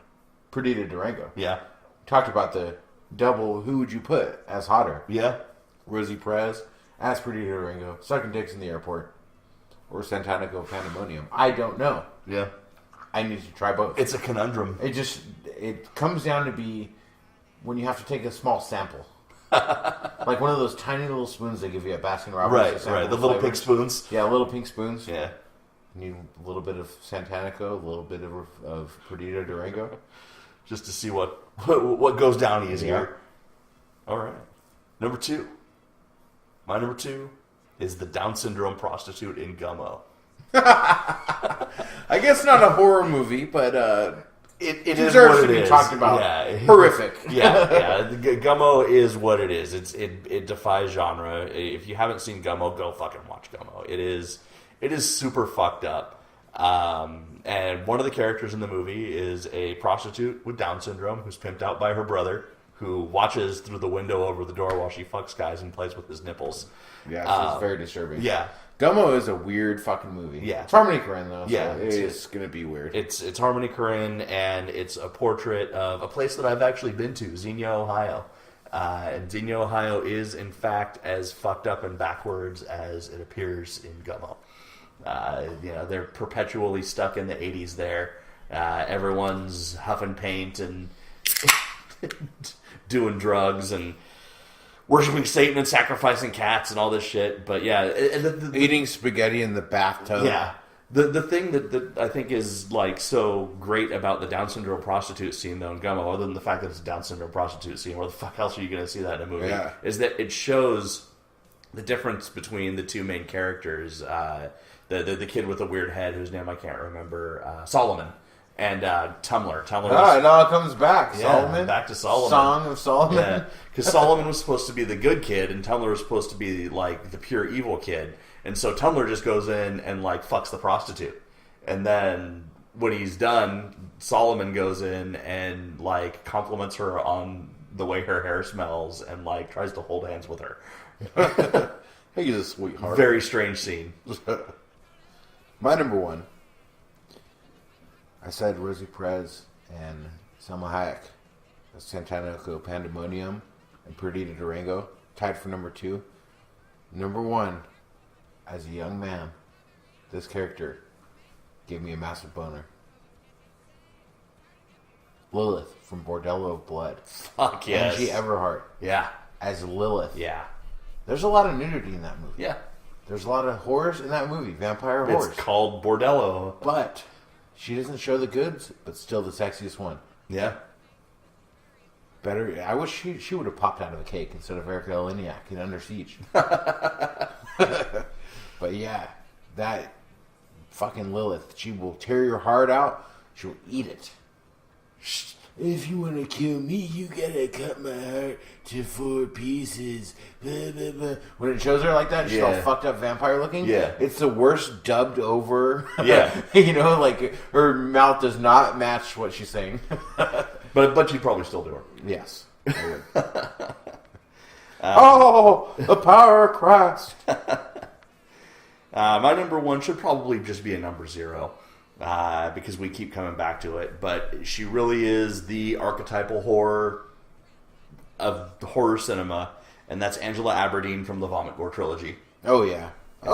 Perdita Durango. Yeah. Talked about the double, who would you put as hotter? Yeah. Rosie Perez as Perdita Durango, sucking dicks in the airport, or Santanico Pandemonium. I don't know. Yeah. I need to try both. It's a conundrum. It comes down to be when you have to take a small sample. Like one of those tiny little spoons they give you at Baskin Robbins. Right. The little pink spoons. Yeah, little pink spoons. Yeah. You need a little bit of Santanico, a little bit of Perdita Durango. Just to see what goes down easier. Yeah. All right. #2. My #2 is the Down syndrome prostitute in Gummo. I guess not a horror movie, but it deserves to be talked about. Yeah. Horrific. Yeah. Gummo is what it is. It defies genre. If you haven't seen Gummo, go fucking watch Gummo. It is super fucked up. And one of the characters in the movie is a prostitute with Down syndrome who's pimped out by her brother, who watches through the window over the door while she fucks guys and plays with his nipples. Yeah, so it's very disturbing. Yeah. Gummo is a weird fucking movie. Yeah. It's Harmony Korine, though, yeah, so it's going to be weird. It's Harmony Korine, and it's a portrait of a place that I've actually been to, Xenia, Ohio. And Xenia, Ohio is, in fact, as fucked up and backwards as it appears in Gummo. They're perpetually stuck in the 80s there. Everyone's huffing paint and doing drugs and worshiping Satan and sacrificing cats and all this shit. But yeah, eating spaghetti in the bathtub. Yeah. The thing that I think is so great about the Down syndrome prostitute scene though in Gummo, other than the fact that it's a Down syndrome prostitute scene, where the fuck else are you going to see that in a movie? Yeah. Is that it shows the difference between the two main characters. The kid with the weird head, whose name I can't remember, Solomon, and Tumblr. It all comes back. Solomon, back to Solomon. Song of Solomon. Yeah, because Solomon was supposed to be the good kid, and Tumblr was supposed to be the pure evil kid. And so Tumblr just goes in and fucks the prostitute, and then when he's done, Solomon goes in and compliments her on the way her hair smells, and tries to hold hands with her. Hey, he's a sweetheart. Very strange scene. My #1, I said Rosie Perez and Selma Hayek. Santanico Pandemonium and Perdita Durango, tied for #2. #1, as a young man, this character gave me a massive boner. Lilith from Bordello of Blood. Fuck yes. Angie Everhart. Yeah. As Lilith. Yeah. There's a lot of nudity in that movie. Yeah. There's a lot of horrors in that movie. Vampire horrors. It's called Bordello. But she doesn't show the goods, but still the sexiest one. Yeah. Better. I wish she would have popped out of the cake instead of Erica Eleniak in Under Siege. But yeah, that fucking Lilith, she will tear your heart out. She will eat it. If you want to kill me, you gotta cut my heart to 4 pieces. Blah, blah, blah. When it shows her like that, she's all fucked up vampire looking. Yeah. It's the worst dubbed over. Yeah. You know, like her mouth does not match what she's saying. But you probably still do her. Yes. I would. The power of Christ. My number 1 should probably just be a number 0. Because we keep coming back to it, but she really is the archetypal horror of horror cinema, and that's Angela Aberdeen from the Vomit Gore trilogy. Oh yeah, that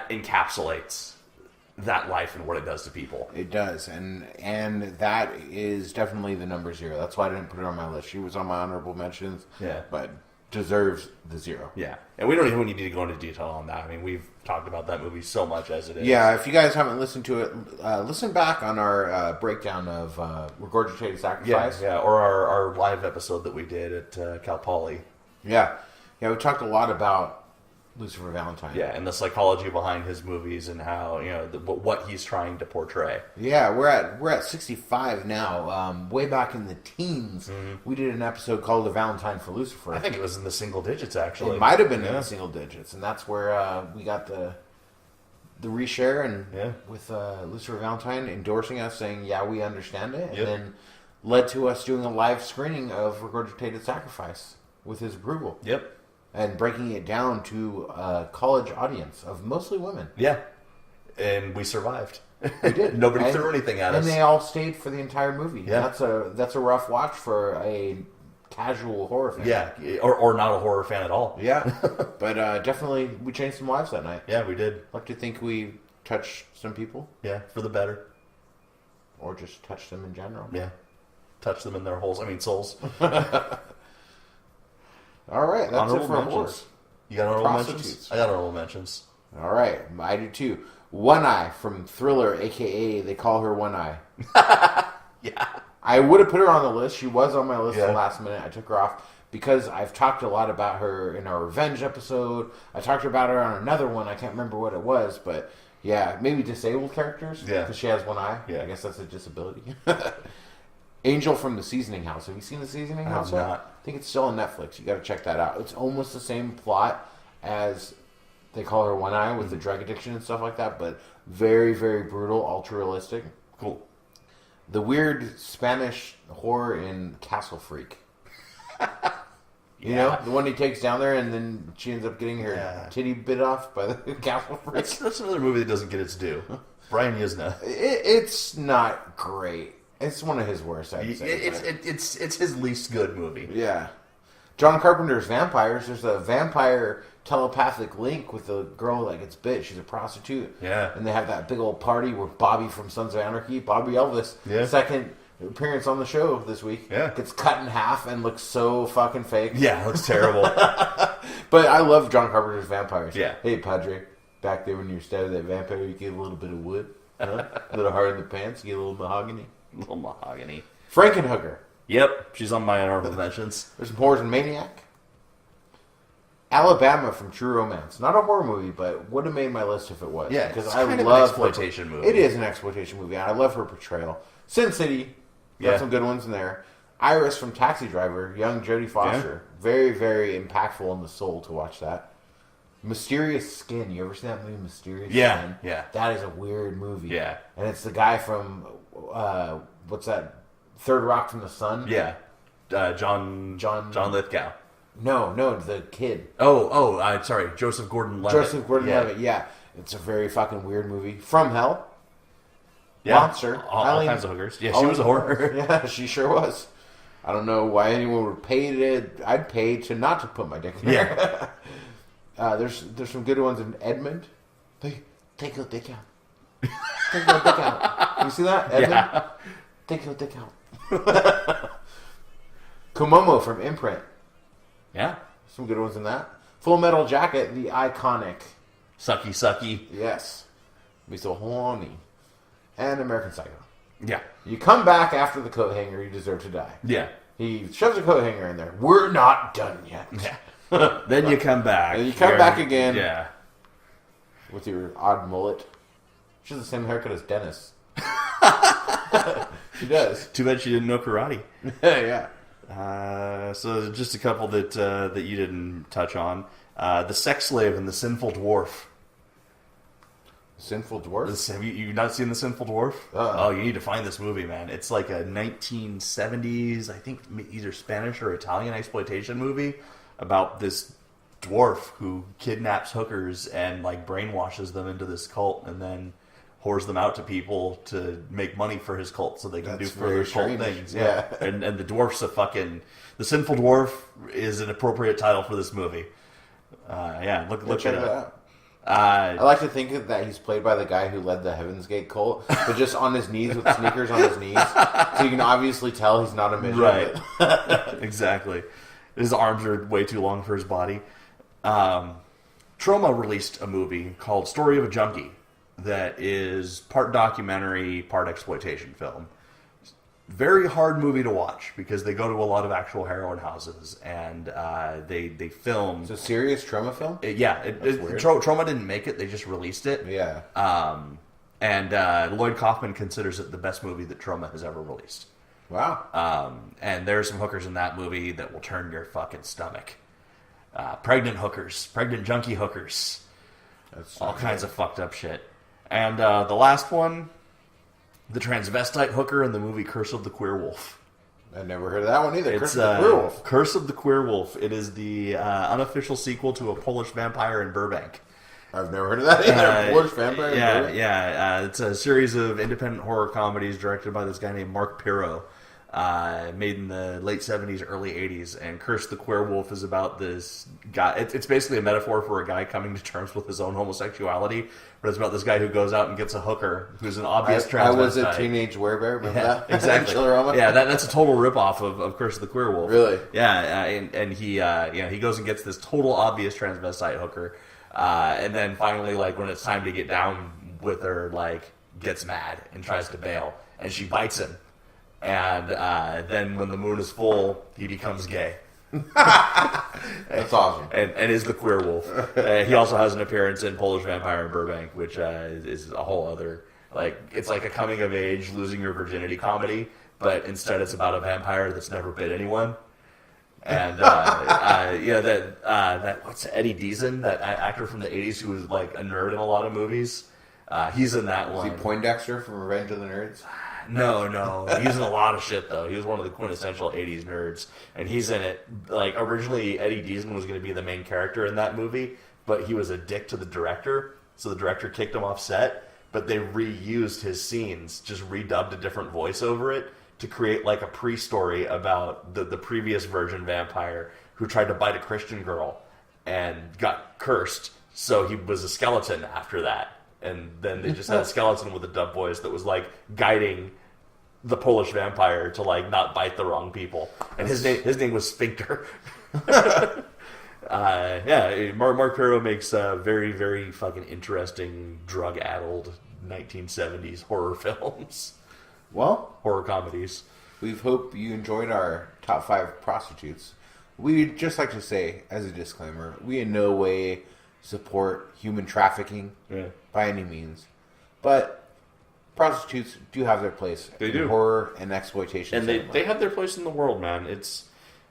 encapsulates that life and what it does to people. It does, and that is definitely the number 0. That's why I didn't put her on my list. She was on my honorable mentions. Yeah, but deserves the 0. Yeah, and we don't even need to go into detail on that. I mean, we've talked about that movie so much as it is. Yeah, if you guys haven't listened to it, listen back on our breakdown of Regurgitated Sacrifice. Yeah, or our live episode that we did at Cal Poly. Yeah, we talked a lot about Lucifer Valentine. Yeah, and the psychology behind his movies and how, what he's trying to portray. Yeah, we're at 65 now. Way back in the teens, we did an episode called The Valentine for Lucifer. I think it was in the single digits, actually. It might have been in the single digits, and that's where we got the reshare and with Lucifer Valentine endorsing us, saying, yeah, we understand it, and then led to us doing a live screening of Regurgitated Sacrifice with his approval. Yep. And breaking it down to a college audience of mostly women. Yeah. And we survived. We did. Nobody threw anything at us. And they all stayed for the entire movie. Yeah. That's a rough watch for a casual horror fan. Yeah. Or not a horror fan at all. Yeah. But definitely we changed some lives that night. Yeah, we did. Like to think we touched some people. Yeah, for the better. Or just touched them in general. Yeah. Touch them in their souls. All right, that's honorable it for mentions. horror. You got honorable mentions? I got honorable mentions. All right, I do too. One Eye from Thriller, a.k.a. they call her One Eye. Yeah. I would have put her on the list. She was on my list at the last minute. I took her off because I've talked a lot about her in our Revenge episode. I talked about her on another one. I can't remember what it was, but yeah, maybe disabled characters. Yeah. Because she has one eye. Yeah. I guess that's a disability. Angel from the Seasoning House. Have you seen the Seasoning House yet? not. I think it's still on Netflix. You got to check that out. It's almost the same plot as They Call Her One Eye with the drug addiction and stuff like that, but very, very brutal, ultra realistic. Cool. The weird Spanish horror in Castle Freak. You know, the one he takes down there and then she ends up getting her titty bit off by the Castle Freak. That's another movie that doesn't get its due. Brian Yuzna. It's not great. It's one of his worst, I'd say. It's his least good movie. Yeah. John Carpenter's Vampires. There's a vampire telepathic link with the girl that gets bit. She's a prostitute. Yeah. And they have that big old party where Bobby from Sons of Anarchy, Bobby Elvis, second appearance on the show this week, gets cut in half and looks so fucking fake. Yeah, it looks terrible. But I love John Carpenter's Vampires. Yeah. Hey, Padre, back there when you stabbed that vampire, you get a little bit of wood. A little hard in the pants, you get a little mahogany. Little mahogany. Frankenhooker. Yep, she's on my honorable mentions. There's some horrors in Maniac. Alabama from True Romance. Not a horror movie, but would have made my list if it was. Yeah, because it's I kind of love an exploitation movie. It is an exploitation movie, and I love her portrayal. Sin City. Got some good ones in there. Iris from Taxi Driver. Young Jodie Foster. Yeah. Very, very impactful in the soul to watch that. Mysterious Skin. You ever seen that movie, Mysterious Skin? Yeah. That is a weird movie. Yeah. And it's the guy from, what's that? Third Rock from the Sun? Yeah. John Lithgow. No, the kid. Sorry, Joseph Gordon-Levitt. Yeah. It's a very fucking weird movie. From Hell. Yeah. Monster. All kinds of hookers. Yeah, she was a horror. Yeah, she sure was. I don't know why anyone would pay to... I'd pay to not to put my dick in there. Yeah. There's some good ones in Edmund. Take your dick out. Take your dick out. You see that, Edmund? Yeah. Take your dick out. Komomo from Imprint. Yeah. Some good ones in that. Full Metal Jacket, the iconic. Sucky. Yes. Be so horny. And American Psycho. Yeah. You come back after the coat hanger, you deserve to die. Yeah. He shoves a coat hanger in there. We're not done yet. Yeah. Then you come back. And you come back again. Yeah. With your odd mullet. She has the same haircut as Dennis. She does. Too bad she didn't know karate. Yeah. So just a couple that you didn't touch on. The Sex Slave and the Sinful Dwarf. Sinful Dwarf? Have you not seen The Sinful Dwarf? Oh, you need to find this movie, man. It's like a 1970s, I think either Spanish or Italian exploitation movie about this dwarf who kidnaps hookers and like brainwashes them into this cult and then whores them out to people to make money for his cult so they can do further cult things. Yeah. And the dwarf's The Sinful Dwarf is an appropriate title for this movie. Look it up. I like to think that he's played by the guy who led the Heaven's Gate cult, but just on his knees with sneakers on his knees, so you can obviously tell he's not a midget. Right. Exactly. His arms are way too long for his body. Troma released a movie called Story of a Junkie that is part documentary, part exploitation film. Very hard movie to watch because they go to a lot of actual heroin houses and they film. It's a serious Troma film? Troma didn't make it; they just released it. Yeah. And Lloyd Kaufman considers it the best movie that Troma has ever released. Wow. And there are some hookers in that movie that will turn your fucking stomach. Pregnant hookers, pregnant junkie hookers, all kinds of fucked up shit. And the last one. The transvestite hooker in the movie Curse of the Queer Wolf. I never heard of that one either. It's Curse of the Queer Wolf. Curse of the Queer Wolf. It is the unofficial sequel to a Polish vampire in Burbank. I've never heard of that either. Polish vampire in Burbank? Yeah. It's a series of independent horror comedies directed by this guy named Mark Piro. Made in the late 70s, early 80s. And Curse the Queer Wolf is about this guy. It's basically a metaphor for a guy coming to terms with his own homosexuality. But it's about this guy who goes out and gets a hooker who's an obvious transvestite. I was a teenage werebear, remember that? Exactly. Yeah, that's a total ripoff of Curse of the Queer Wolf. Really? Yeah, and he goes and gets this total obvious transvestite hooker. And then finally, like, when it's time to get down with her, like, gets mad and tries to bail. And she bites him. And then when the moon is full, he becomes gay. That's awesome. And is the queer wolf. He also has an appearance in Polish Vampire in Burbank, which is a whole other, like, it's like a coming of age, losing your virginity comedy, but instead it's about a vampire that's never bit anyone. And what's Eddie Deason, that actor from the 80s who was like a nerd in a lot of movies. He's in that one. Is he Poindexter from Revenge of the Nerds? No. He's in a lot of shit, though. He was one of the quintessential 80s nerds. And he's in it. Like, originally, Eddie Deason was going to be the main character in that movie, but he was a dick to the director, so the director kicked him off set, but they reused his scenes, just redubbed a different voice over it to create, like, a pre-story about the previous virgin vampire who tried to bite a Christian girl and got cursed, so he was a skeleton after that. And then they just had a skeleton with a dub voice that was, like, guiding the Polish vampire to, like, not bite the wrong people. And his name was Sphincter. Mark Piro makes very, very fucking interesting, drug-addled 1970s horror films. Well, horror comedies. We hope you enjoyed our top 5 prostitutes. We'd just like to say, as a disclaimer, we in no way support human trafficking by any means, but prostitutes do have their place in horror and exploitation, and they have their place in the world, man. It's,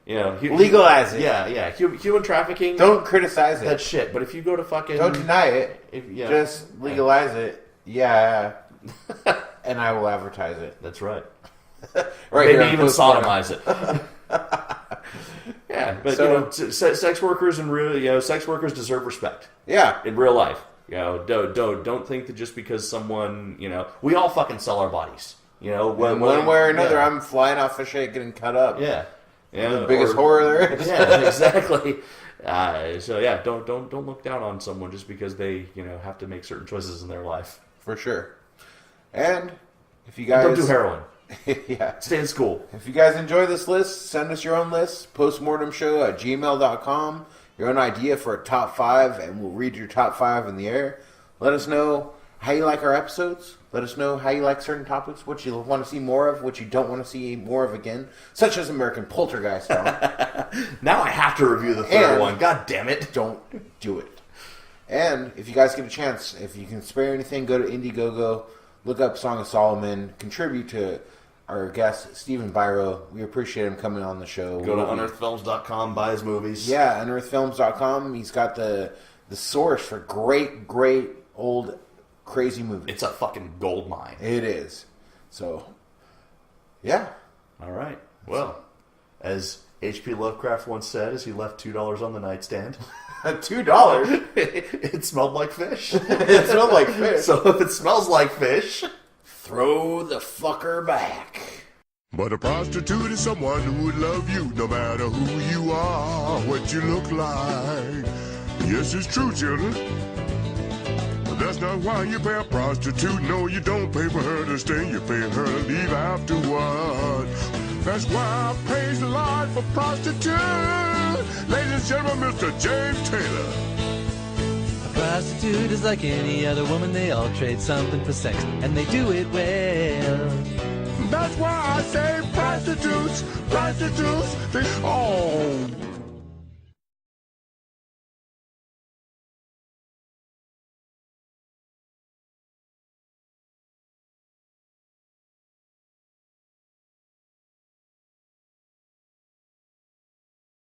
legalize it. Yeah. Human trafficking. Don't criticize it. That's shit. But if you go to fucking, don't deny it. Just legalize it. Yeah, and I will advertise it. That's right. Maybe even sodomize it. Yeah, but sex workers sex workers deserve respect. Yeah, in real life, don't think that just because someone, we all fucking sell our bodies. One way or another, I'm flying off fish egg getting cut up. Yeah, the biggest horror there is. Yeah, exactly. Don't look down on someone just because they have to make certain choices in their life. For sure. And if you guys don't do heroin. Yeah. Stay in school. If you guys enjoy this list, send us your own list. postmortemshow@gmail.com. Your own idea for a top 5, and we'll read your top 5 in the air. Let us know how you like our episodes. Let us know how you like certain topics, what you want to see more of, what you don't want to see more of again, such as American Poltergeist. Now I have to review the third one. God damn it. Don't do it. And if you guys get a chance, if you can spare anything, go to Indiegogo, look up Song of Solomon, contribute to our guest, Stephen Biro. We appreciate him coming on the show. Go to unearthedfilms.com, buy his movies. Yeah, unearthedfilms.com. He's got the source for great old crazy movies. It's a fucking gold mine. It is. So, yeah. All right. Well, as H.P. Lovecraft once said, as he left $2 on the nightstand. $2? It smelled like fish. It smelled like fish. So if it smells like fish, throw the fucker back. But a prostitute is someone who would love you no matter who you are, what you look like. Yes, it's true, children. But that's not why you pay a prostitute. No, you don't pay for her to stay. You pay her to leave afterward. That's why I praise the Lord for prostitutes. Ladies and gentlemen, Mr. James Taylor. A prostitute is like any other woman. They all trade something for sex, and they do it well. That's why I say prostitutes, they, oh.